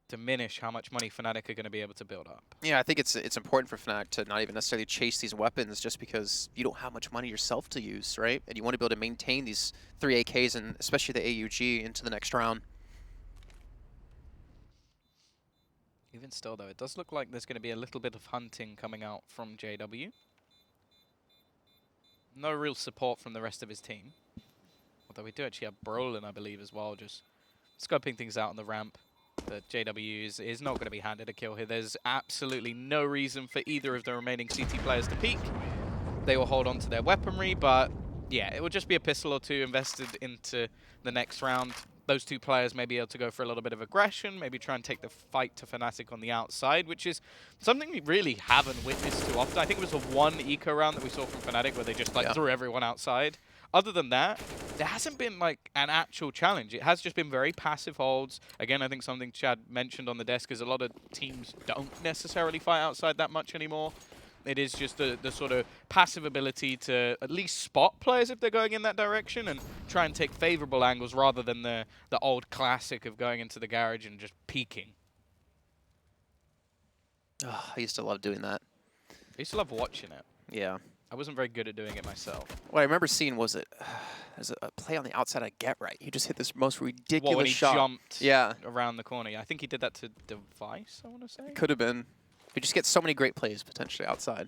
diminish how much money Fnatic are going to be able to build up. Yeah, I think it's important for Fnatic to not even necessarily chase these weapons just because you don't have much money yourself to use, right? And you want to be able to maintain these 3 AKs and especially the AUG into the next round. Even still, though, it does look like there's going to be a little bit of hunting coming out from JW. No real support from the rest of his team. Although we do actually have Brolin, I believe, as well, just scoping things out on the ramp. But JW is not going to be handed a kill here. There's absolutely no reason for either of the remaining CT players to peek. They will hold on to their weaponry, but yeah, it will just be a pistol or 2 invested into the next round. Those 2 players may be able to go for a little bit of aggression, maybe try and take the fight to Fnatic on the outside, which is something we really haven't witnessed too often. I think it was the one eco round that we saw from Fnatic where they just like threw everyone outside. Other than that, there hasn't been like an actual challenge. It has just been very passive holds. Again, I think something Chad mentioned on the desk is a lot of teams don't necessarily fight outside that much anymore. It is just the sort of passive ability to at least spot players if they're going in that direction and try and take favorable angles rather than the old classic of going into the garage and just peeking. Oh, I used to love doing that. I used to love watching it. Yeah. I wasn't very good at doing it myself. What I remember seeing was there's a play on the outside of Get Right. He just hit this most ridiculous when he shot. Jumped around the corner. Yeah, I think he did that to Device, I want to say. Could have been. We just get so many great plays potentially outside.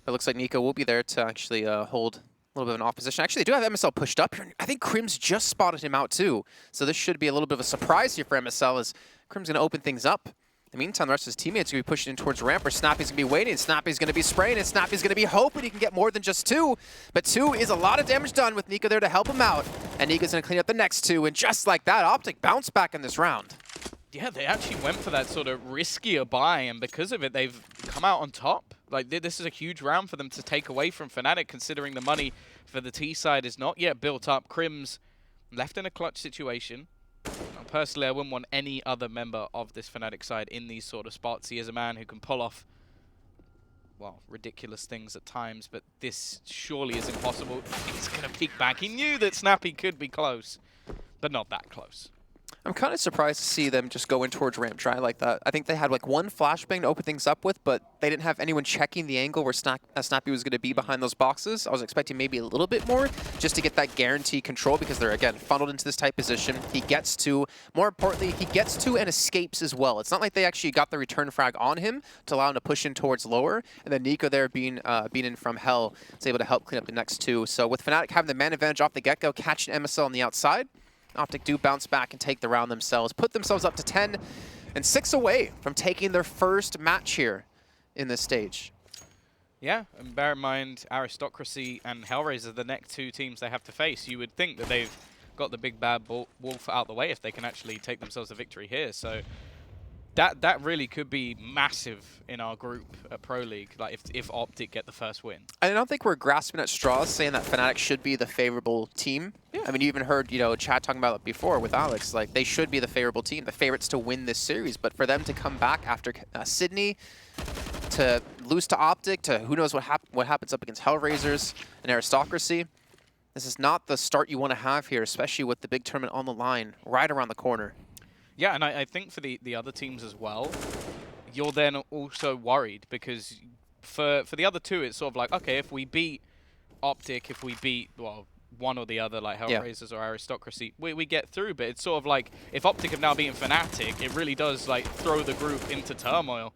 It looks like Nico will be there to actually hold a little bit of an opposition. Actually, they do have MSL pushed up here. I think Crim's just spotted him out too. So this should be a little bit of a surprise here for MSL as Crim's going to open things up. In the meantime, the rest of his teammates are going to be pushing in towards ramp where Snappy's going to be waiting. Snappy's going to be spraying, and Snappy's going to be hoping he can get more than just 2. But 2 is a lot of damage done with Nico there to help him out. And Nico's going to clean up the next 2. And just like that, OpTic bounced back in this round. Yeah, they actually went for that sort of riskier buy, and because of it, they've come out on top. Like, this is a huge round for them to take away from Fnatic, considering the money for the T side is not yet built up. Crim's left in a clutch situation. Personally, I wouldn't want any other member of this Fnatic side in these sort of spots. He is a man who can pull off, well, ridiculous things at times, but this surely is impossible. He's going to peek back. He knew that Snappy could be close, but not that close. I'm kind of surprised to see them just go in towards ramp try like that. I think they had like one flashbang to open things up with, but they didn't have anyone checking the angle where Snappy was going to be behind those boxes. I was expecting maybe a little bit more just to get that guaranteed control because they're, again, funneled into this tight position. He gets to, more importantly, he gets to and escapes as well. It's not like they actually got the return frag on him to allow him to push in towards lower, and then Nico there being in from hell is able to help clean up the next 2. So with Fnatic having the man advantage off the get-go, catching MSL on the outside, OpTic do bounce back and take the round themselves, put themselves up to 10 and 6 away from taking their first match here in this stage. Yeah, and bear in mind, Aristocracy and Hellraiser are the next 2 teams they have to face. You would think that they've got the big bad wolf out the way if they can actually take themselves a victory here. So that really could be massive in our group at Pro League, like if OpTic get the first win. I don't think we're grasping at straws saying that Fnatic should be the favorable team. Yeah. I mean, you even heard, Chad talking about it before with Alex, like they should be the favorable team, the favorites to win this series. But for them to come back after Sydney, to lose to OpTic, to who knows what happens up against Hellraisers and Aristocracy, this is not the start you want to have here, especially with the big tournament on the line right around the corner. Yeah, and I think for the other teams as well, you're then also worried because for the other 2, it's sort of like, okay, if we beat OpTic, if we beat, well, one or the other, like Hellraisers or Aristocracy, we get through. But it's sort of like, if OpTic have now beaten Fnatic, it really does like throw the group into turmoil.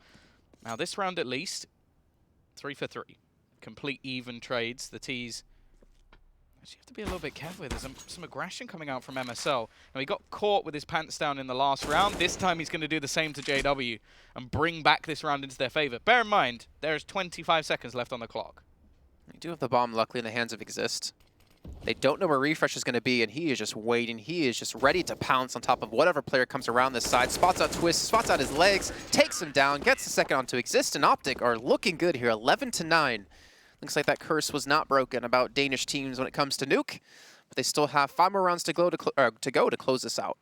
Now this round at least, 3 for 3. Complete even trades. The T's you have to be a little bit careful. There's some aggression coming out from MSL. Now, he got caught with his pants down in the last round. This time, he's going to do the same to JW and bring back this round into their favor. Bear in mind, there's 25 seconds left on the clock. We do have the bomb, luckily, in the hands of Exist. They don't know where Refresh is going to be, and he is just waiting. He is just ready to pounce on top of whatever player comes around this side. Spots out Twist, spots out his legs, takes him down, gets the second onto Exist, and OpTic are looking good here, 11-9. Looks like that curse was not broken about Danish teams when it comes to Nuke, but they still have 5 more rounds to go to close this out.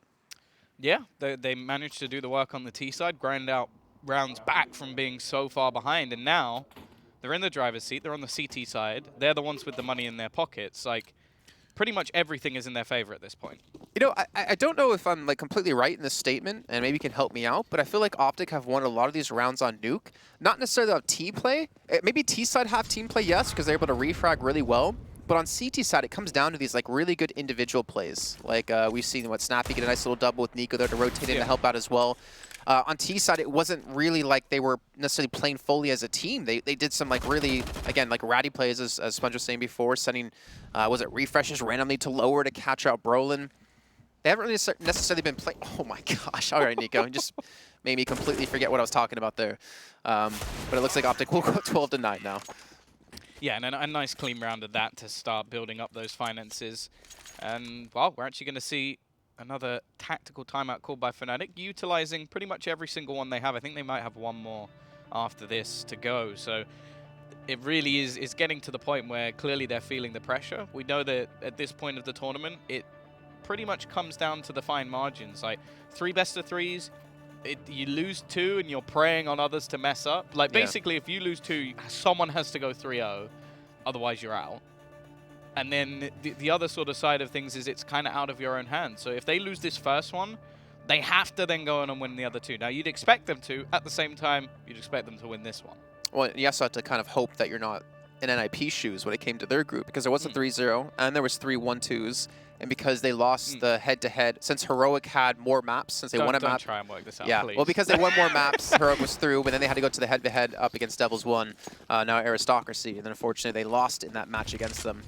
Yeah, they managed to do the work on the T side, grind out rounds back from being so far behind, and now they're in the driver's seat. They're on the CT side. They're the ones with the money in their pockets. Like, pretty much everything is in their favor at this point. You know, I don't know if I'm like completely right in this statement, and maybe you can help me out, but I feel like OpTic have won a lot of these rounds on Nuke. Not necessarily on T play. Maybe T side have team play, yes, because they're able to refrag really well. But on CT side, it comes down to these like really good individual plays. Like we've seen Snappy get a nice little double with Nico there to rotate in to help out as well. On T side, it wasn't really like they were necessarily playing fully as a team. They did some like really, again, like ratty plays, as Sponge was saying before, sending, was it refreshes randomly to lower to catch out Brolin. They haven't really necessarily been playing. Oh my gosh. All right, Nico. You just made me completely forget what I was talking about there. But it looks like OpTic will go 12-9 now. Yeah, and a nice clean round of that to start building up those finances. And, well, we're actually going to see another tactical timeout called by Fnatic, utilizing pretty much every single one they have. I think they might have one more after this to go. So it really is getting to the point where clearly they're feeling the pressure. We know that at this point of the tournament, it pretty much comes down to the fine margins. Like 3 best-of-3s, you lose 2 and you're preying on others to mess up. Like basically, if you lose 2, someone has to go 3-0, otherwise you're out. And then the other sort of side of things is it's kind of out of your own hands. So if they lose this first one, they have to then go on and win the other 2. Now, you'd expect them to. At the same time, you'd expect them to win this one. Well, you also have to kind of hope that you're not in NIP shoes when it came to their group, because there was a 3-0 and there was 3 1-2s. And because they lost the head-to-head, since Heroic had more maps, since they won a map. Don't try and work this out, please. Well, because they won more maps, Heroic was through, but then they had to go to the head-to-head up against Devils 1, now Aristocracy. And then unfortunately, they lost in that match against them.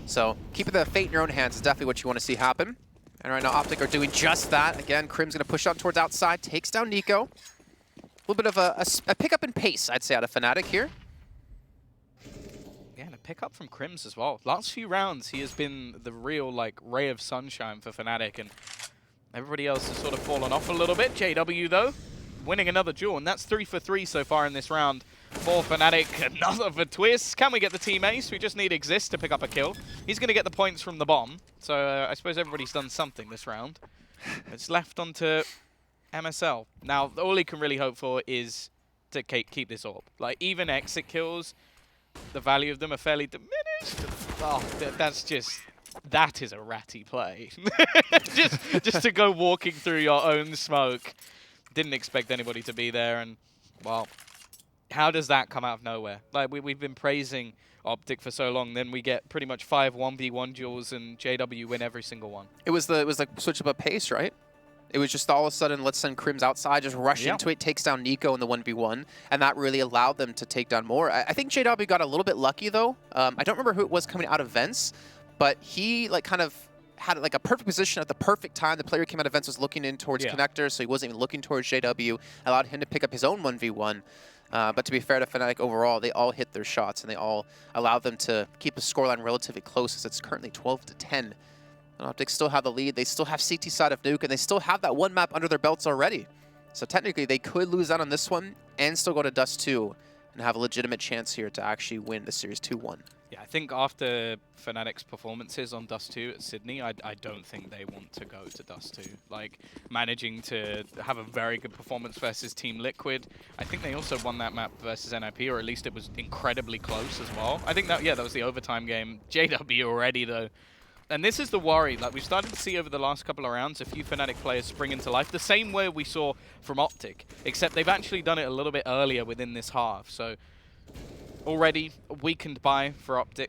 So keeping the fate in your own hands is definitely what you want to see happen. And right now, OpTic are doing just that. Again, Crim's going to push out towards outside, takes down Nico. A little bit of a pickup in pace, I'd say, out of Fnatic here. Yeah, and a pickup from Crims as well. Last few rounds, he has been the real, like, ray of sunshine for Fnatic, and everybody else has sort of fallen off a little bit. JW, though, winning another duel, and that's 3 for 3 so far in this round for Fnatic. Another for Twist. Can we get the team ace? We just need Exist to pick up a kill. He's going to get the points from the bomb, so I suppose everybody's done something this round. It's left onto MSL. Now, all he can really hope for is to keep this orb. Like, even exit kills, the value of them are fairly diminished. Oh, that is a ratty play. just to go walking through your own smoke. Didn't expect anybody to be there, and, well, how does that come out of nowhere? Like, we've been praising OpTic for so long, then we get pretty much 5 1v1 duels, and JW win every single one. It was the switch up a pace, right? It was just all of a sudden, let's send Crims outside, just rush into it, takes down Nico in the 1v1, and that really allowed them to take down more. I think JW got a little bit lucky, though. I don't remember who it was coming out of vents, but he like kind of had like a perfect position at the perfect time. The player who came out of vents was looking in towards connector, so he wasn't even looking towards JW, allowed him to pick up his own 1v1. But to be fair to Fnatic overall, they all hit their shots, and they all allowed them to keep the scoreline relatively close, as it's currently 12-10. And OpTic still have the lead. They still have CT side of Nuke, and they still have that 1 map under their belts already. So technically, they could lose out on this one and still go to Dust 2 and have a legitimate chance here to actually win the series 2-1. Yeah, I think after Fnatic's performances on Dust 2 at Sydney, I don't think they want to go to Dust 2. Like, managing to have a very good performance versus Team Liquid. I think they also won that map versus NIP, or at least it was incredibly close as well. I think that, yeah, that was the overtime game. JW already, though. And this is the worry. Like, we've started to see over the last couple of rounds a few Fnatic players spring into life, the same way we saw from OpTic, except they've actually done it a little bit earlier within this half. So already weakened by for OpTic.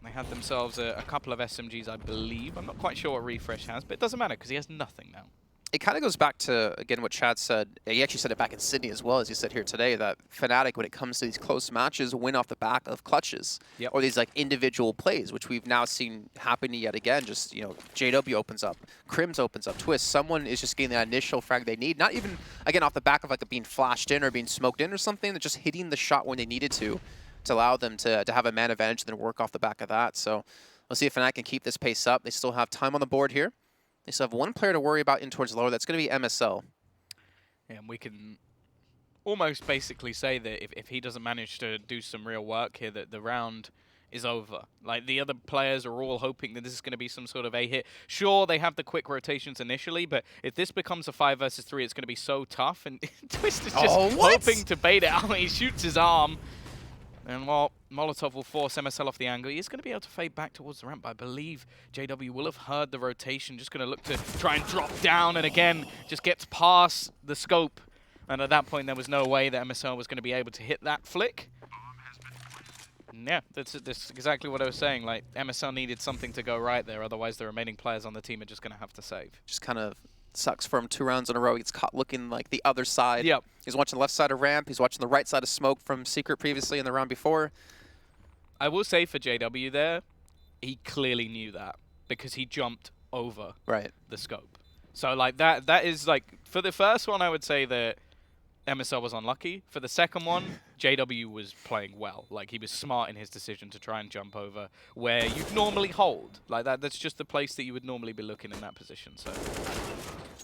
They had themselves a couple of SMGs, I believe. I'm not quite sure what Refresh has, but it doesn't matter because he has nothing now. It kind of goes back to, again, what Chad said. He actually said it back in Sydney as well, as he said here today, that Fnatic, when it comes to these close matches, win off the back of clutches. Or these like individual plays, which we've now seen happen yet again. Just, you know, JW opens up, Crims opens up, Twist. Someone is just getting that initial frag they need. Not even, again, off the back of like being flashed in or being smoked in or something. They're just hitting the shot when they needed to allow them to have a man advantage and then work off the back of that. So We'll see if Fnatic can keep this pace up. They still have time on the board here. They still have one player to worry about in towards lower. That's going to be MSL. And we can almost basically say that if he doesn't manage to do some real work here, that the round is over. Like, the other players are all hoping that this is going to be some sort of a hit. Sure, they have the quick rotations initially, but if this becomes a 5 versus 3, it's going to be so tough. And Twist is just hoping to bait it out. He shoots his arm. And while Molotov will force MSL off the angle, he's going to be able to fade back towards the ramp. I believe JW will have heard the rotation, just going to look to try and drop down, and again, just gets past the scope. And at that point, there was no way that MSL was going to be able to hit that flick. Yeah, that's exactly what I was saying. Like, MSL needed something to go right there, otherwise the remaining players on the team are just going to have to save. Just kind of sucks for him 2 rounds in a row. He gets caught looking like the other side. Yep. He's watching the left side of ramp. He's watching the right side of smoke from Secret previously in the round before. I will say for JW there, he clearly knew that because he jumped over the scope. So, like, that is, like, for the first one, I would say that MSL was unlucky. For the second one, JW was playing well. Like, he was smart in his decision to try and jump over where you'd normally hold. Like, that's just the place that you would normally be looking in that position. So,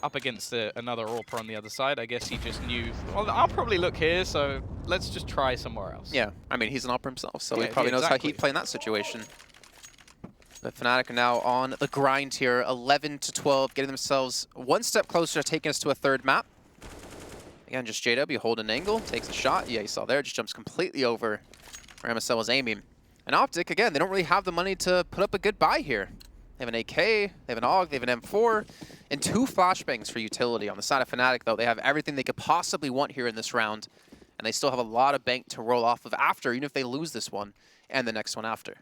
up against another AWPer on the other side, I guess he just knew, well, I'll probably look here, so let's just try somewhere else. Yeah, I mean, he's an AWPer himself, so he probably knows how he'd play in that situation. But Fnatic are now on the grind here, 11 to 12, getting themselves one step closer, taking us to a third map. Again, just JW holding an angle, takes a shot. Yeah, you saw there, just jumps completely over where MSL was aiming. And OpTic, again, they don't really have the money to put up a good buy here. They have an AK, they have an AUG, they have an M4, and 2 flashbangs for utility. On the side of Fnatic, though, they have everything they could possibly want here in this round, and they still have a lot of bank to roll off of after, even if they lose this one and the next one after.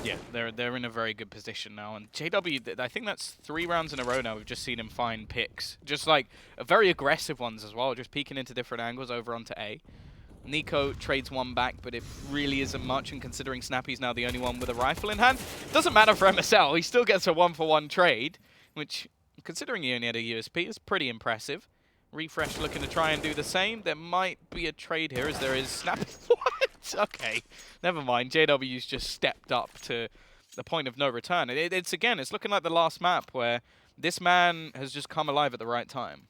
Yeah, they're in a very good position now. And JW, I think that's 3 rounds in a row now. We've just seen him find picks. Just like very aggressive ones as well, just peeking into different angles over onto A. Nico trades one back, but it really isn't much, and considering Snappy's now the only one with a rifle in hand, it doesn't matter for MSL. He still gets a 1-for-1 trade, which, considering he only had a USP, is pretty impressive. Refresh looking to try and do the same. There might be a trade here, as there is Snappy. What? Okay, never mind. JW's just stepped up to the point of no return. It's looking like the last map where this man has just come alive at the right time.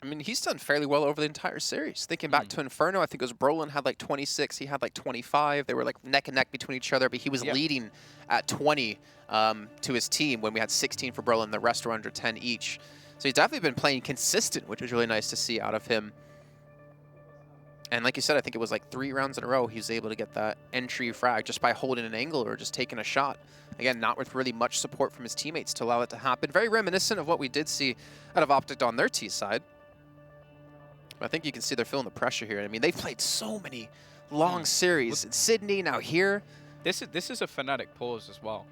I mean, he's done fairly well over the entire series. Thinking back to Inferno, I think it was Brolin had like 26, he had like 25. They were like neck and neck between each other, but he was leading at 20 to his team when we had 16 for Brolin. The rest were under 10 each. So he's definitely been playing consistent, which was really nice to see out of him. And like you said, I think it was like 3 rounds in a row he was able to get that entry frag just by holding an angle or just taking a shot. Again, not with really much support from his teammates to allow it to happen. Very reminiscent of what we did see out of OpTic on their T side. But I think you can see they're feeling the pressure here. I mean, they've played so many long series in Sydney, now here. This is a Fnatic pause as well.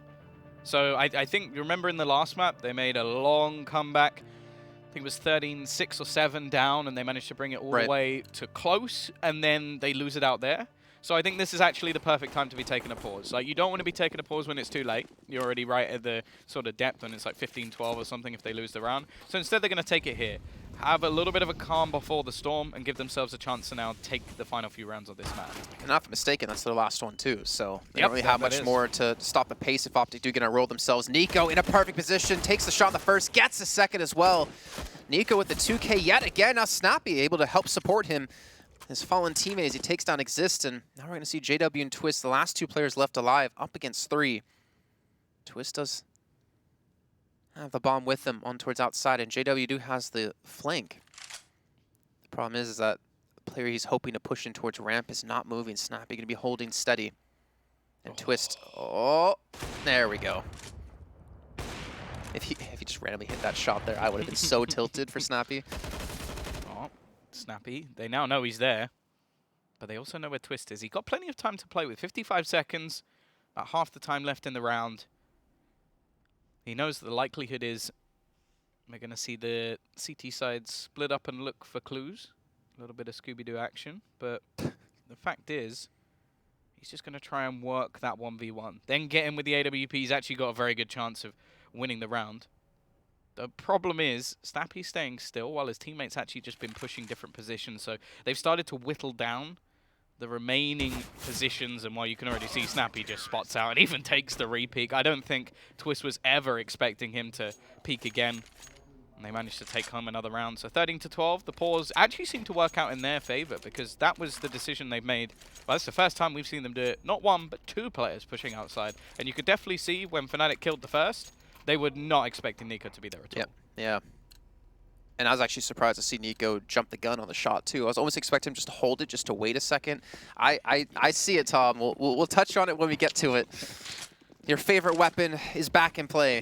So I think, you remember in the last map, they made a long comeback. I think it was 13-6 or 7 down, and they managed to bring it all the way to close, and then they lose it out there. So I think this is actually the perfect time to be taking a pause. Like, you don't want to be taking a pause when it's too late. You're already right at the sort of depth, and it's like 15-12 or something if they lose the round. So instead, they're going to take it here. Have a little bit of a calm before the storm, and give themselves a chance to now take the final few rounds of this map. And not mistaken, that's their last one too. So they don't really have much more to stop the pace if OpTic do gonna roll themselves. Nico in a perfect position, takes the shot in the first, gets the second as well. Nico with the 2K yet again. Now Snappy able to help support him, his fallen teammate, as he takes down Exist. And now we're gonna see JW and Twist, the last 2 players left alive, up against 3. Twist does have the bomb with him on towards outside, and JW has the flank. The problem is that the player he's hoping to push in towards ramp is not moving. Snappy gonna be holding steady. And Twist, there we go. If he just randomly hit that shot there, I would have been so tilted for Snappy. Oh, Snappy, they now know he's there, but they also know where Twist is. He got plenty of time to play with, 55 seconds, about half the time left in the round. He knows that the likelihood is we're going to see the CT side split up and look for clues. A little bit of Scooby-Doo action. But the fact is, he's just going to try and work that 1v1. Then get in with the AWP. He's actually got a very good chance of winning the round. The problem is, Snappy's staying still while his teammates actually just been pushing different positions. So they've started to whittle down the remaining positions, and while you can already see Snappy just spots out and even takes the re-peek, I don't think Twist was ever expecting him to peek again. And they managed to take home another round. So 13-12, the pause actually seemed to work out in their favor because that was the decision they've made. Well, that's the first time we've seen them do it. Not one, but two players pushing outside. And you could definitely see when Fnatic killed the first, they were not expecting Nico to be there at all. Yeah. And I was actually surprised to see Nico jump the gun on the shot, too. I was almost expecting him just to hold it, just to wait a second. I see it, Tom. We'll touch on it when we get to it. Your favorite weapon is back in play.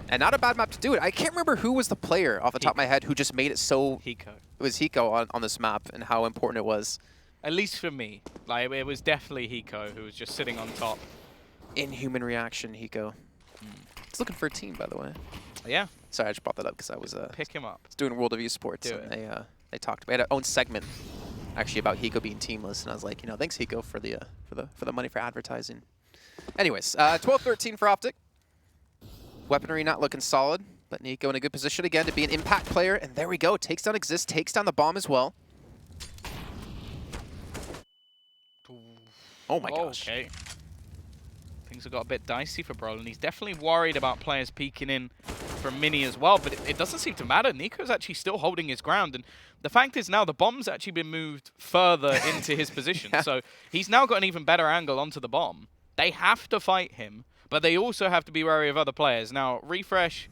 And not a bad map to do it. I can't remember who was the player off the top of my head who just made it so... Hiko. It was Hiko on this map and how important it was. At least for me. Like, it was definitely Hiko who was just sitting on top. Inhuman reaction, Hiko. He's looking for a team, by the way. Yeah. Sorry, I just brought that up because I was pick him up. Doing World of Esports. And they talked. We had our own segment actually about Hiko being teamless, and I was like, thanks Hiko for the money for advertising. Anyways, 12-13 for OpTic. Weaponry not looking solid, but Nico in a good position again to be an impact player, and there we go. Takes down Exist, takes down the bomb as well. Oh my gosh. Okay. Things have got a bit dicey for Brolin. He's definitely worried about players peeking in from Mini as well, but it doesn't seem to matter. Nico's actually still holding his ground, and the fact is now the bomb's actually been moved further into his position, so he's now got an even better angle onto the bomb. They have to fight him, but they also have to be wary of other players. Now, Refresh,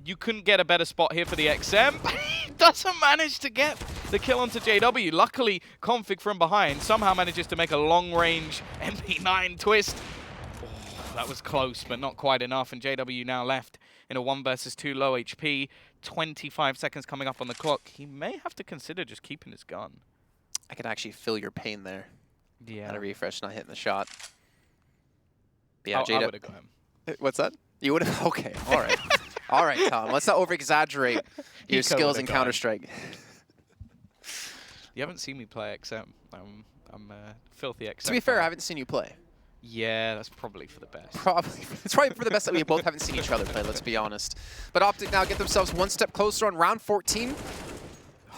you couldn't get a better spot here for the XM, but he doesn't manage to get the kill onto JW. Luckily, Config from behind somehow manages to make a long-range MP9 twist. That was close, but not quite enough, and JW now left in a 1 versus 2 low HP. 25 seconds coming up on the clock. He may have to consider just keeping his gun. I can actually feel your pain there. Yeah. At a Refresh not hitting the shot. But yeah, I would have got him. What's that? You would have? Okay, all right. All right, Tom. Let's not over-exaggerate your skills in Counter-Strike. You haven't seen me play XM. I'm filthy XM. To be fair, I haven't seen you play. Yeah, that's probably for the best. Probably. It's probably for the best that we both haven't seen each other play, let's be honest. But OpTic now get themselves one step closer on round 14.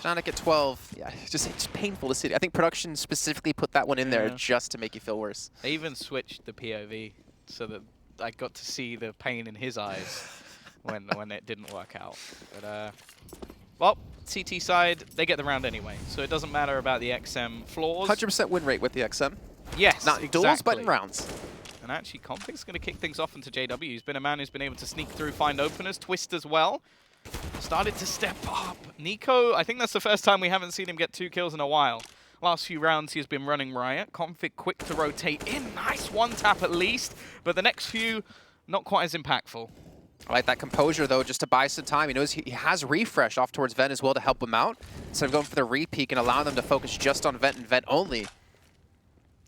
Fnatic at 12. Yeah, it's just painful to see. I think production specifically put that one in there just to make you feel worse. They even switched the POV so that I got to see the pain in his eyes when it didn't work out. But, well, CT side, they get the round anyway, so it doesn't matter about the XM flaws. 100% win rate with the XM. Yes, not exactly. duels, but in rounds. And actually, Config's going to kick things off into JW. He's been a man who's been able to sneak through, find openers, twist as well. Started to step up. Nico, I think that's the first time we haven't seen him get 2 kills in a while. Last few rounds, he's been running riot. Config quick to rotate in. Nice one tap at least. But the next few, not quite as impactful. I like that composure, though, just to buy some time. He knows he has Refresh off towards Vent as well to help him out. Instead of going for the re-peek and allowing them to focus just on Vent and Vent only.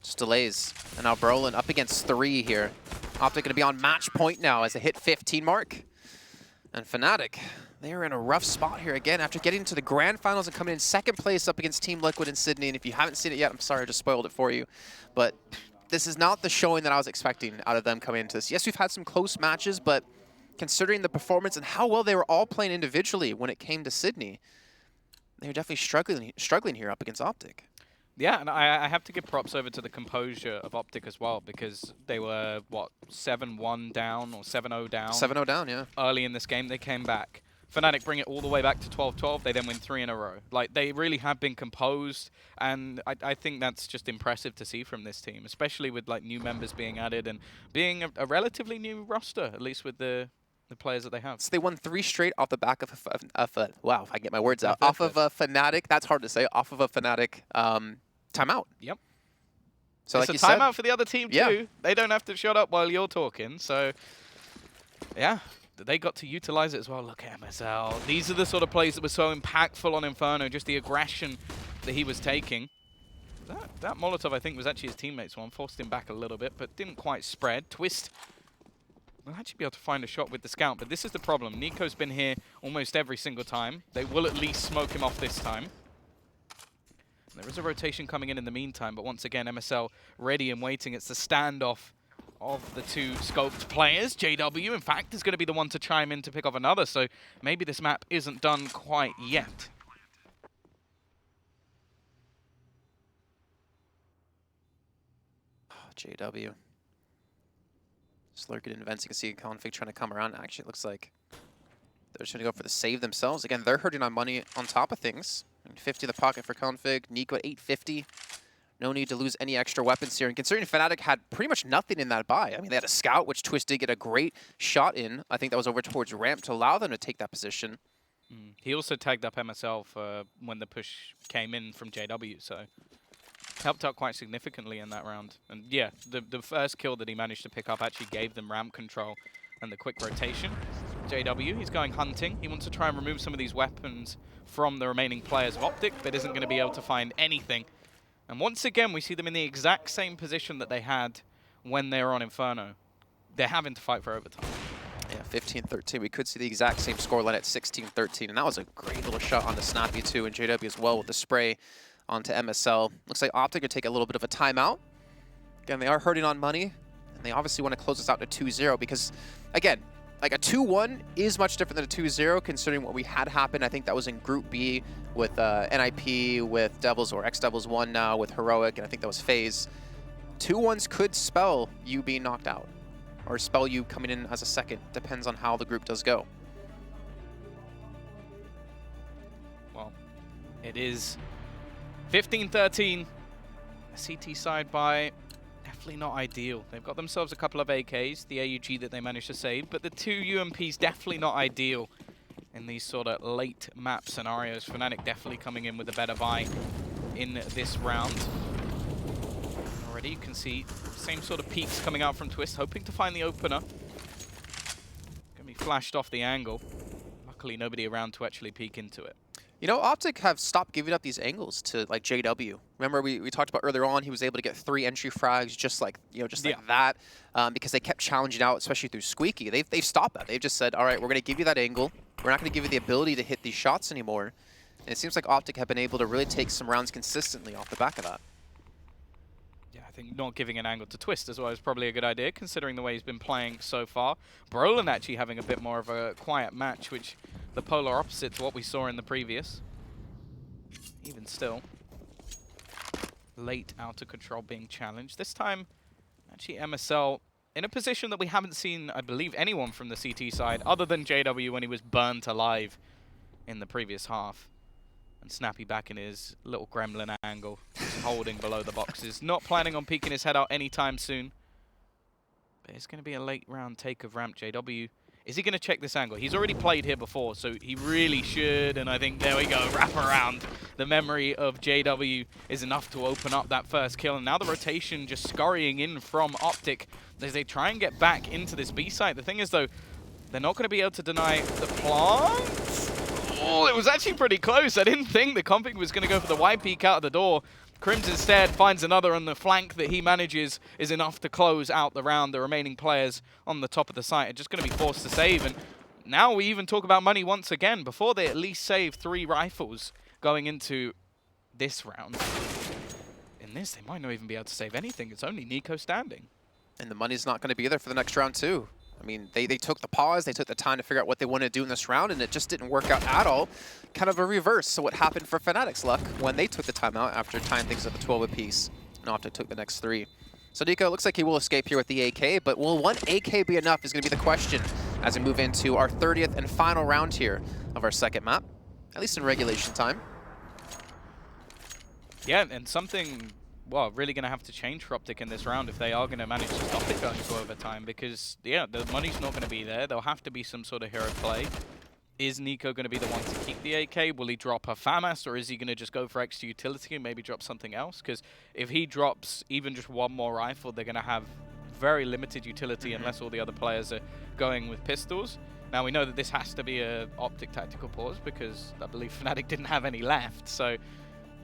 Just delays. And now Brolin up against 3 here. OpTic going to be on match point now as they hit 15 mark. And Fnatic, they are in a rough spot here again after getting to the grand finals and coming in second place up against Team Liquid in Sydney. And if you haven't seen it yet, I'm sorry, I just spoiled it for you. But this is not the showing that I was expecting out of them coming into this. Yes, we've had some close matches, but considering the performance and how well they were all playing individually when it came to Sydney, they're definitely struggling here up against OpTic. Yeah, and I have to give props over to the composure of OpTic as well, because they were, what, 7-1 down or 7-0 down? 7-0 down, yeah. Early in this game, they came back. Fnatic bring it all the way back to 12-12. They then win 3 in a row. Like, they really have been composed, and I think that's just impressive to see from this team, especially with, like, new members being added and being a relatively new roster, at least with the players that they have. So they won 3 straight off the back of wow, if I can get my words out. Off of a Fnatic, that's hard to say, off of a Fnatic timeout. Yep. So it's like a timeout for the other team too. Yeah. They don't have to shut up while you're talking. So, yeah, they got to utilize it as well. Look at MSL. These are the sort of plays that were so impactful on Inferno, just the aggression that he was taking. That Molotov, I think, was actually his teammate's one. Forced him back a little bit, but didn't quite spread. Twist will actually be able to find a shot with the scout, but this is the problem. Nico's been here almost every single time. They will at least smoke him off this time. There is a rotation coming in the meantime, but once again, MSL ready and waiting. It's the standoff of the 2 scoped players. JW, in fact, is going to be the one to chime in to pick off another, so maybe this map isn't done quite yet. JW. Slurk it in vents. You can see Config trying to come around. Actually, it looks like they're just going to go for the save themselves. Again, they're hurting on money on top of things. 50 in the pocket for Config. Nico at 850. No need to lose any extra weapons here. And considering Fnatic had pretty much nothing in that buy. I mean, they had a scout, which Twist did get a great shot in. I think that was over towards ramp to allow them to take that position. He also tagged up MSL for when the push came in from JW, so helped out quite significantly in that round. And yeah, the first kill that he managed to pick up actually gave them ramp control and the quick rotation. JW, he's going hunting. He wants to try and remove some of these weapons from the remaining players of OpTic, but isn't going to be able to find anything. And once again, we see them in the exact same position that they had when they were on Inferno. They're having to fight for overtime. Yeah, 15-13. We could see the exact same scoreline at 16-13, and that was a great little shot onto Snappy too, and JW as well with the spray onto MSL. Looks like OpTic could take a little bit of a timeout. Again, they are hurting on money, and they obviously want to close this out to 2-0 because, again, like a 2-1 is much different than a 2-0 considering what we had happen. I think that was in Group B with NIP, with Devils or X-Devils 1 now, with Heroic, and I think that was FaZe. 2-1s could spell you being knocked out or spell you coming in as a second. Depends on how the group does go. Well, it is 15-13. CT side by definitely not ideal. They've got themselves a couple of AKs, the AUG that they managed to save, but the 2 UMPs definitely not ideal in these sort of late map scenarios. Fnatic definitely coming in with a better buy in this round. Already you can see same sort of peaks coming out from Twist, hoping to find the opener. Gonna be flashed off the angle. Luckily nobody around to actually peek into it. You know, OpTic have stopped giving up these angles to like JW. Remember we talked about earlier on, he was able to get 3 entry frags just like, you know, just like that because they kept challenging out, especially through Squeaky. They've stopped that. They've just said, all right, we're going to give you that angle. We're not going to give you the ability to hit these shots anymore. And it seems like OpTic have been able to really take some rounds consistently off the back of that. Yeah, I think not giving an angle to Twist as well is probably a good idea, considering the way he's been playing so far. Brolin actually having a bit more of a quiet match, which the polar opposite to what we saw in the previous. Even still, late out of control being challenged. This time, actually MSL in a position that we haven't seen, I believe, anyone from the CT side, other than JW when he was burnt alive in the previous half. And Snappy back in his little gremlin angle, holding below the boxes. Not planning on peeking his head out anytime soon. But it's going to be a late round take of ramp. JW, is he going to check this angle? He's already played here before, so he really should. And I think, there we go, wrap around. The memory of JW is enough to open up that first kill. And now the rotation just scurrying in from OpTic as they try and get back into this B site. The thing is, though, they're not going to be able to deny the plant. Oh, it was actually pretty close. I didn't think the Config was going to go for the wide peek out of the door. Crims instead finds another on the flank that he manages is enough to close out the round. The remaining players on the top of the site are just going to be forced to save. And now we even talk about money once again. Before they at least save 3 rifles going into this round. In this, they might not even be able to save anything. It's only Nico standing. And the money's not going to be there for the next round too. I mean, they took the pause, they took the time to figure out what they want to do in this round, and it just didn't work out at all. Kind of a reverse. So what happened for Fnatic's luck when they took the timeout after tying things at the 12 apiece, and OpTic took the next 3. So Nico looks like he will escape here with the AK, but will one AK be enough is going to be the question as we move into our 30th and final round here of our second map, at least in regulation time. Yeah, and something, well, really going to have to change for OpTic in this round if they are going to manage to stop it going to overtime, because, yeah, the money's not going to be there. There'll have to be some sort of hero play. Is Nico going to be the one to keep the AK? Will he drop a FAMAS, or is he going to just go for extra utility and maybe drop something else? Because if he drops even just one more rifle, they're going to have very limited utility unless all the other players are going with pistols. Now, we know that this has to be a OpTic tactical pause because I believe Fnatic didn't have any left. So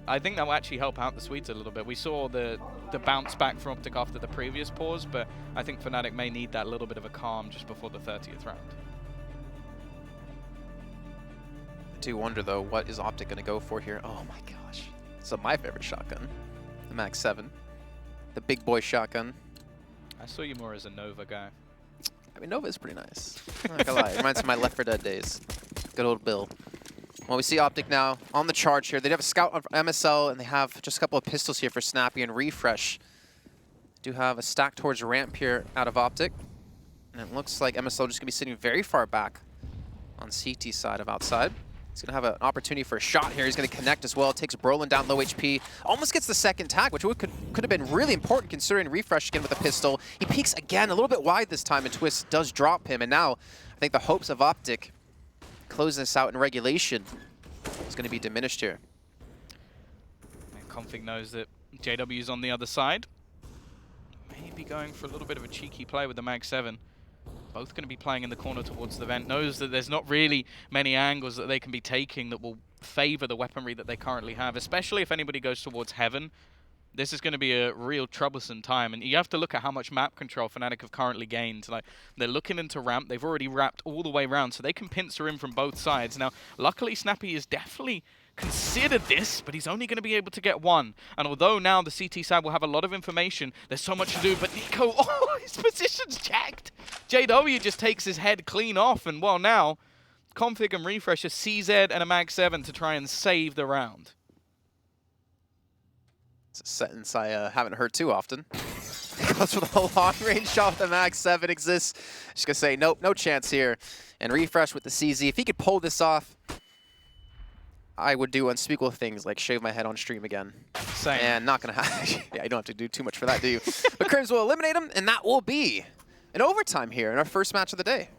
I think that will actually help out the Swedes a little bit. We saw the bounce back from OpTic after the previous pause, but I think Fnatic may need that little bit of a calm just before the 30th round. I do wonder, though, what is OpTic going to go for here? Oh my gosh. So my favorite shotgun, the Max 7. The big boy shotgun. I saw you more as a Nova guy. I mean, Nova is pretty nice. I'm not gonna lie. It reminds me of my Left 4 Dead days. Good old Bill. Well, we see OpTic now on the charge here. They have a scout on MSL, and they have just a couple of pistols here for Snappy and Refresh. Do have a stack towards ramp here out of OpTic. And it looks like MSL just going to be sitting very far back on CT side of outside. He's going to have an opportunity for a shot here. He's going to connect as well. Takes Brolin down low HP. Almost gets the second tag, which could have been really important considering Refresh again with a pistol. He peeks again, a little bit wide this time, and Twist does drop him. And now I think the hopes of OpTic closing this out in regulation is going to be diminished here. And Config knows that JW's on the other side. Maybe going for a little bit of a cheeky play with the Mag 7. Both going to be playing in the corner towards the vent. Knows that there's not really many angles that they can be taking that will favor the weaponry that they currently have, especially if anybody goes towards Heaven. This is going to be a real troublesome time, and you have to look at how much map control Fnatic have currently gained. Like, they're looking into ramp. They've already wrapped all the way around, so they can pincer in from both sides. Now, luckily, Snappy is definitely considered this, but he's only going to be able to get one. And although now the CT side will have a lot of information, there's so much to do. But Nico, oh, his position's checked. JW just takes his head clean off, and well, now Config and Refresh a CZ and a Mag 7 to try and save the round. It's a sentence I haven't heard too often. Goes for the long-range shot with the Mag 7 exists. Just going to say, nope, no chance here. And Refresh with the CZ. If he could pull this off, I would do unspeakable things like shave my head on stream again. Same. And not going to happen. Yeah, you don't have to do too much for that, do you? But Crims will eliminate him, and that will be an overtime here in our first match of the day.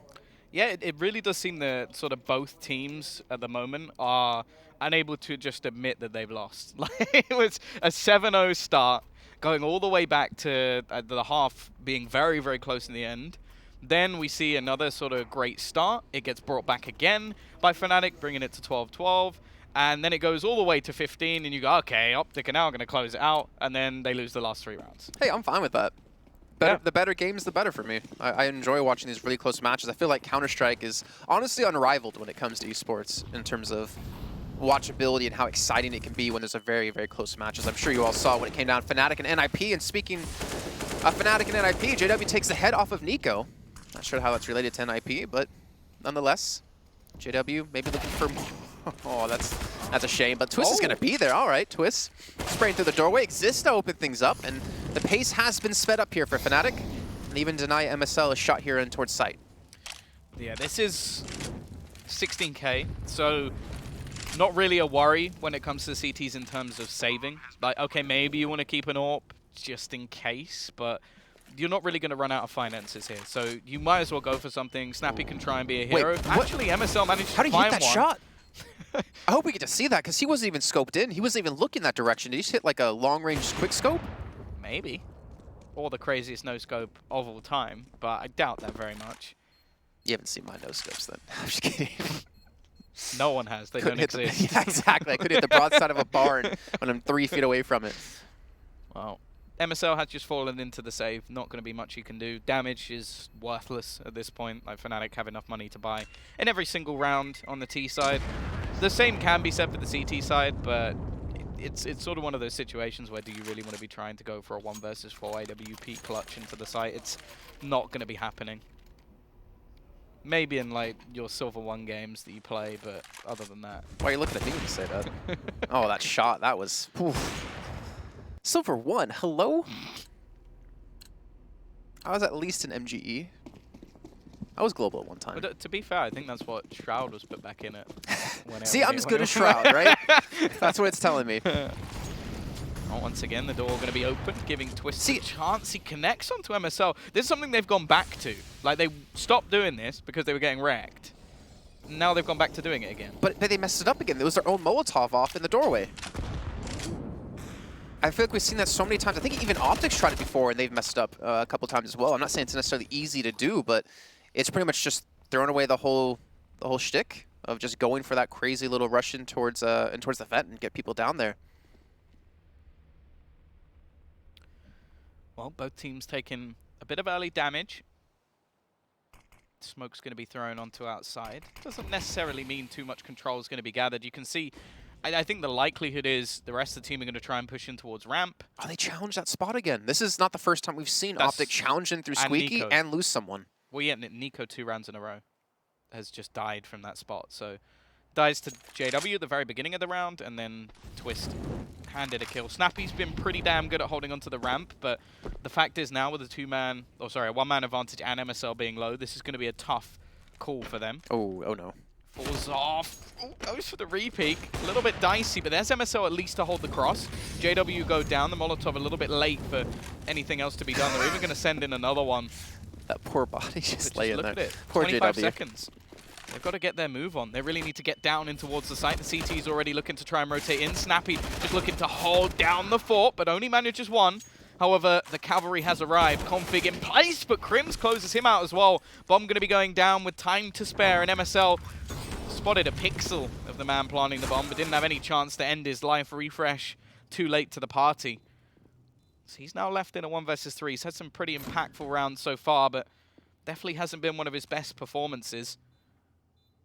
Yeah, it really does seem that sort of both teams at the moment are unable to just admit that they've lost. Like, it was a 7-0 start, going all the way back to the half being very, very close in the end. Then we see another sort of great start. It gets brought back again by Fnatic, bringing it to 12-12. And then it goes all the way to 15, and you go, okay, OpTic are now going to close it out, and then they lose the last 3 rounds. Hey, I'm fine with that. The better games, the better for me. I enjoy watching these really close matches. I feel like Counter-Strike is honestly unrivaled when it comes to esports in terms of watchability and how exciting it can be when there's a very, very close match, as I'm sure you all saw when it came down Fnatic and NIP. And speaking of Fnatic and NIP, JW takes the head off of Nico. Not sure how that's related to NIP, but nonetheless, JW maybe looking for more. Oh, that's a shame, but Twist is going to be there. All right, Twist spraying through the doorway. Exists to open things up, and the pace has been sped up here for Fnatic, and even deny MSL a shot here in towards site. Yeah, this is 16K, so not really a worry when it comes to CTs in terms of saving. Like, okay, maybe you want to keep an AWP just in case, but you're not really going to run out of finances here. So you might as well go for something. Snappy can try and be a hero. Wait, actually, MSL managed to find one. How did he hit that shot? I hope we get to see that, because he wasn't even scoped in. He wasn't even looking that direction. Did he just hit like a long-range quick scope? Maybe. Or the craziest no-scope of all time, but I doubt that very much. You haven't seen my no-scopes then. I'm just kidding. No one has. They don't exist. Yeah, exactly. I could hit the broadside of a barn when I'm 3 feet away from it. Well, MSL has just fallen into the save. Not going to be much you can do. Damage is worthless at this point. Like, Fnatic have enough money to buy in every single round on the T side. The same can be said for the CT side, but it's sort of one of those situations where do you really want to be trying to go for a 1 versus 4 AWP clutch into the site? It's not going to be happening. Maybe in like your Silver 1 games that you play, but other than that. Why are you looking at me when you say that? Oh, that shot, that was... Oof. Silver 1, hello? I was at least an MGE. I was global at one time. But to be fair, I think that's what Shroud was put back in it. See, I'm as good as Shroud, right? That's what it's telling me. Oh, once again, the door going to be open, giving Twist a chance. He connects onto MSL. This is something they've gone back to. Like, they stopped doing this because they were getting wrecked. Now they've gone back to doing it again. But they messed it up again. There was their own Molotov off in the doorway. I feel like we've seen that so many times. I think even OpTic's tried it before, and they've messed up a couple times as well. I'm not saying it's necessarily easy to do, but it's pretty much just throwing away the whole shtick of just going for that crazy little rush in towards the vent and get people down there. Well, both teams taking a bit of early damage. Smoke's going to be thrown onto outside. Doesn't necessarily mean too much control is going to be gathered. You can see, I think the likelihood is the rest of the team are going to try and push in towards ramp. Oh, they challenged that spot again. This is not the first time we've seen OpTic challenge in through Squeaky and lose someone. Well, yeah, Nico 2 rounds in a row has just died from that spot. So dies to JW at the very beginning of the round, and then Twist handed a kill. Snappy's been pretty damn good at holding onto the ramp, but the fact is now with a one-man advantage and MSL being low, this is going to be a tough call for them. Oh no. Falls off. Ooh, goes for the re-peek. A little bit dicey, but there's MSL at least to hold the cross. JW go down. The Molotov a little bit late for anything else to be done. They're even going to send in another one. That poor body just laying there. Look at it. Poor 25 JW. seconds. They've got to get their move on. They really need to get down in towards the site. The CT's already looking to try and rotate in. Snappy just looking to hold down the fort, but only manages one. However, the cavalry has arrived. Config in place, but Crims closes him out as well. Bomb going to be going down with time to spare, and MSL spotted a pixel of the man planting the bomb, but didn't have any chance to end his life. Refresh too late to the party. So he's now left in a 1 versus 3. He's had some pretty impactful rounds so far, but definitely hasn't been one of his best performances.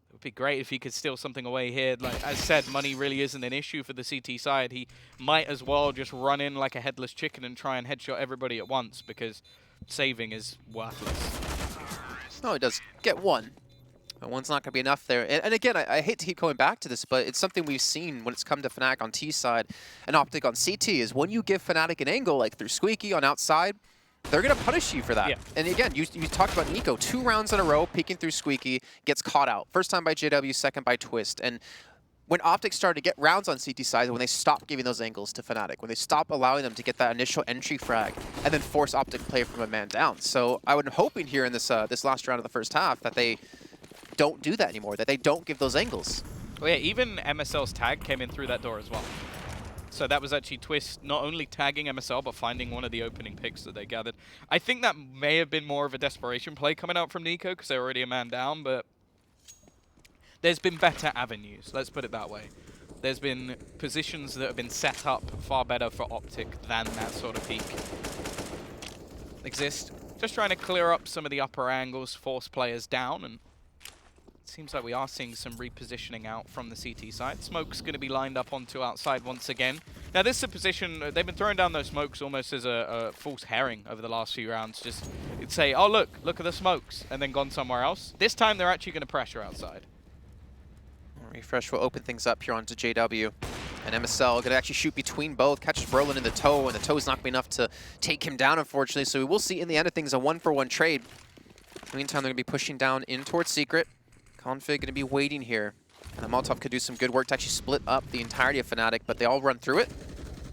It would be great if he could steal something away here. Like as said, money really isn't an issue for the CT side. He might as well just run in like a headless chicken and try and headshot everybody at once, because saving is worthless. No, he does get one. But one's not going to be enough there. And again, I hate to keep going back to this, but it's something we've seen when it's come to Fnatic on T side and OpTic on CT, is when you give Fnatic an angle, like through Squeaky on outside, they're going to punish you for that. Yeah. And again, you talked about Nico. 2 rounds in a row, peeking through Squeaky, gets caught out. First time by JW, second by Twist. And when OpTic started to get rounds on CT side, when they stopped giving those angles to Fnatic, when they stopped allowing them to get that initial entry frag, and then force OpTic play from a man down. So I was hoping here in this this last round of the first half that they don't do that anymore, that they don't give those angles. Well, yeah, even MSL's tag came in through that door as well. So that was actually Twist not only tagging MSL, but finding one of the opening picks that they gathered. I think that may have been more of a desperation play coming out from Nico, because they're already a man down, but there's been better avenues, let's put it that way. There's been positions that have been set up far better for OpTic than that sort of peak exist. Just trying to clear up some of the upper angles, force players down, and it seems like we are seeing some repositioning out from the CT side. Smoke's going to be lined up onto outside once again. Now this is a position, they've been throwing down those smokes almost as a false herring over the last few rounds. Just say, oh look at the smokes, and then gone somewhere else. This time they're actually going to pressure outside. Refresh will open things up here onto JW. And MSL going to actually shoot between both, catches Brolin in the toe, and the toe's not going to be enough to take him down, unfortunately. So we will see in the end of things a 1-for-1 trade. In the meantime, they're going to be pushing down in towards Secret. Config going to be waiting here. And the Molotov could do some good work to actually split up the entirety of Fnatic, but they all run through it.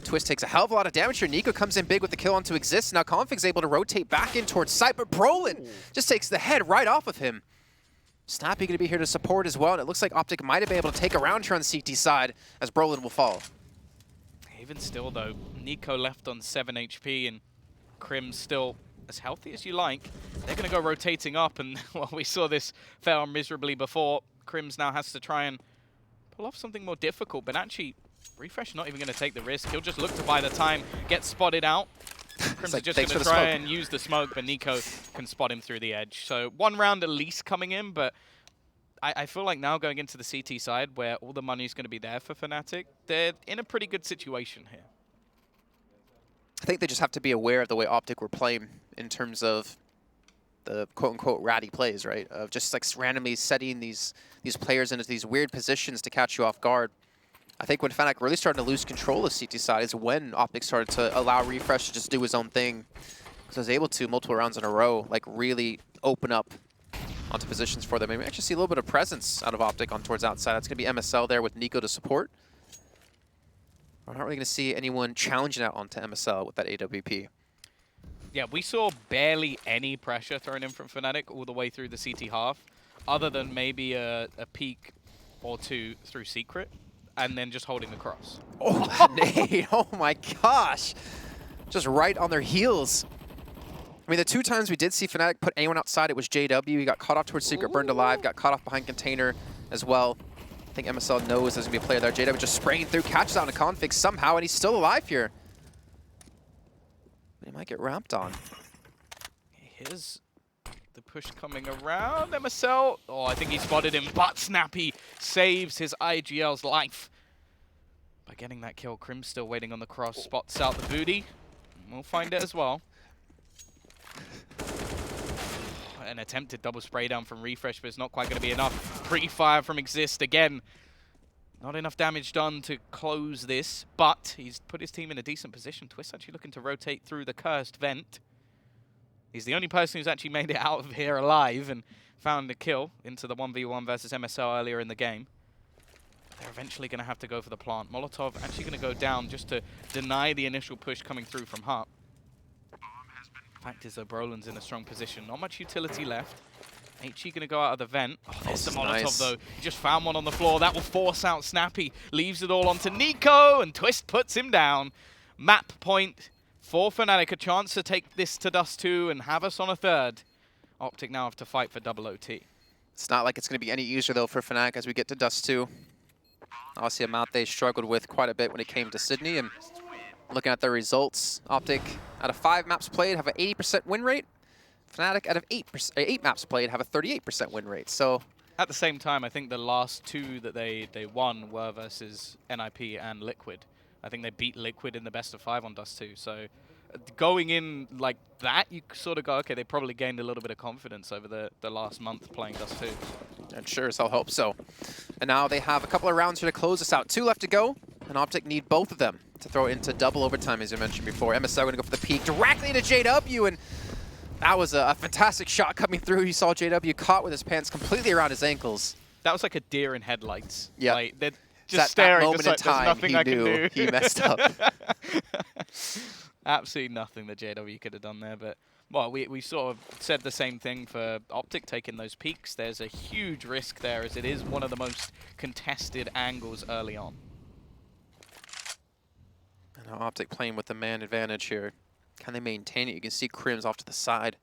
Twist takes a hell of a lot of damage here. Nico comes in big with the kill onto Exist. Now Config's able to rotate back in towards site, but Brolin just takes the head right off of him. Snappy going to be here to support as well, and it looks like OpTic might have been able to take a round here on the CT side as Brolin will fall. Even still though, Nico left on 7 HP and Crim's still as healthy as you like. They're going to go rotating up, and well, we saw this fail miserably before. Crims now has to try and pull off something more difficult, but actually Refresh not even going to take the risk. He'll just look to buy the time, get spotted out. Crims like, are just going to try and use the smoke, but Nico can spot him through the edge. So 1 round at least coming in, but I feel like now going into the CT side where all the money is going to be there for Fnatic, they're in a pretty good situation here. I think they just have to be aware of the way OpTic were playing in terms of the quote-unquote ratty plays, right? Of just like randomly setting these players into these weird positions to catch you off guard. I think when Fnatic really started to lose control of CT side is when OpTic started to allow Refresh to just do his own thing. So he was able to, multiple rounds in a row, like really open up onto positions for them. And we actually see a little bit of presence out of OpTic on towards outside. It's going to be MSL there with Nico to support. We're not really going to see anyone challenging out onto MSL with that AWP. Yeah, we saw barely any pressure thrown in from Fnatic all the way through the CT half, other than maybe a peek or two through Secret, and then just holding the cross. Oh, that nade! Oh my gosh! Just right on their heels. I mean, the 2 times we did see Fnatic put anyone outside, it was JW. He got caught off towards Secret, burned alive, got caught off behind Container as well. I think MSL knows there's going to be a player there. JW just spraying through, catches out a Config somehow, and he's still alive here. He might get ramped on. Here's the push coming around. MSL, oh, I think he spotted him, but Snappy saves his IGL's life by getting that kill. Crim's still waiting on the cross, spots out the booty. We'll find it as well. an attempted double spray down from Refresh, but it's not quite going to be enough. Pre-fire from Exist again. Not enough damage done to close this, but he's put his team in a decent position. Twist actually looking to rotate through the cursed vent. He's the only person who's actually made it out of here alive and found a kill into the 1v1 versus MSL earlier in the game. They're eventually going to have to go for the plant. Molotov actually going to go down just to deny the initial push coming through from Hut. Fact is, though, Brolin's in a strong position. Not much utility left. HE going to go out of the vent. Oh, there's the Molotov, nice. Though. He just found one on the floor. That will force out Snappy. Leaves it all onto Nico, and Twist puts him down. Map point for Fnatic. A chance to take this to Dust 2 and have us on a third. OpTic now have to fight for double OT. It's not like it's going to be any easier, though, for Fnatic as we get to Dust 2. Obviously, a map they struggled with quite a bit when it came to Sydney. And looking at their results, OpTic, out of 5 maps played, have an 80% win rate. Fnatic, out of 8 maps played, have a 38% win rate. So at the same time, I think the last 2 that they won were versus NIP and Liquid. I think they beat Liquid in the best of 5 on Dust 2. So going in like that, you sort of go, okay, they probably gained a little bit of confidence over the last month playing Dust 2. And sure as I'll hope so. And now they have a couple of rounds here to close this out. 2 left to go, and OpTic need both of them to throw it into double overtime, as you mentioned before. MSL going to go for the peek directly to JW, and that was a fantastic shot coming through. You saw JW caught with his pants completely around his ankles. That was like a deer in headlights. Yeah. Like, they're just staring. That moment just like, in time, nothing I can do. He messed up. Absolutely nothing that JW could have done there. But, well, we sort of said the same thing for OpTic taking those peaks. There's a huge risk there, as it is one of the most contested angles early on. And now OpTic playing with the man advantage here. Can they maintain it? You can see Crims off to the side,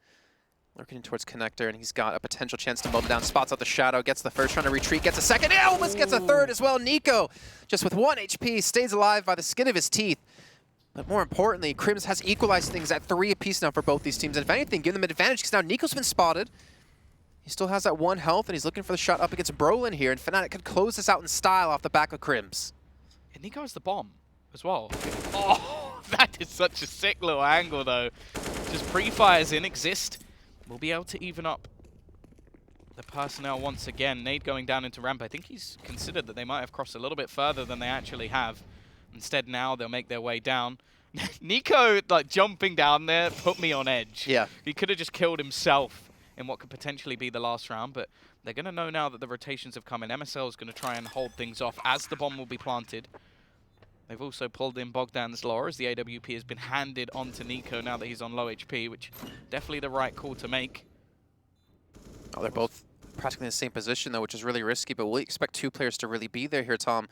looking towards Connector, and he's got a potential chance to mow it down. Spots out the shadow, gets the first, trying to retreat, gets a second, and almost gets a third as well. Nico, just with 1 HP, stays alive by the skin of his teeth. But more importantly, Crims has equalized things at 3 apiece now for both these teams. And if anything, give them an advantage, because now Nico's been spotted. He still has that 1 health, and he's looking for the shot up against Brolin here, and Fnatic could close this out in style off the back of Crims. And Nico has the bomb as well. Oh, that is such a sick little angle, though. Just pre-fires in Exist. We'll be able to even up the personnel once again. Nade going down into ramp. I think he's considered that they might have crossed a little bit further than they actually have. Instead, now they'll make their way down. Nico, like, jumping down there put me on edge. Yeah. He could have just killed himself in what could potentially be the last round, but they're going to know now that the rotations have come in. MSL is going to try and hold things off as the bomb will be planted. They've also pulled in Bogdan's lore, as the AWP has been handed on to Nico now that he's on low HP, which definitely the right call to make. Oh, they're both practically in the same position, though, which is really risky, but we'll expect 2 players to really be there here, Tom.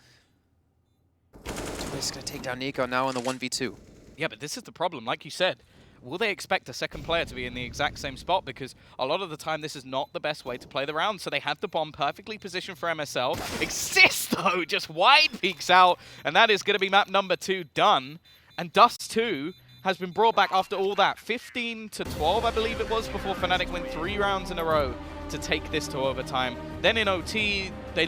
Twist going to take down Nico now in the 1v2. Yeah, but this is the problem. Like you said, will they expect a second player to be in the exact same spot? Because a lot of the time, this is not the best way to play the round. So they have the bomb perfectly positioned for MSL. Exist, though, just wide peeks out. And that is going to be map number 2 done. And Dust 2 has been brought back after all that. 15 to 12, I believe it was, before Fnatic went 3 rounds in a row to take this to overtime. Then in OT, they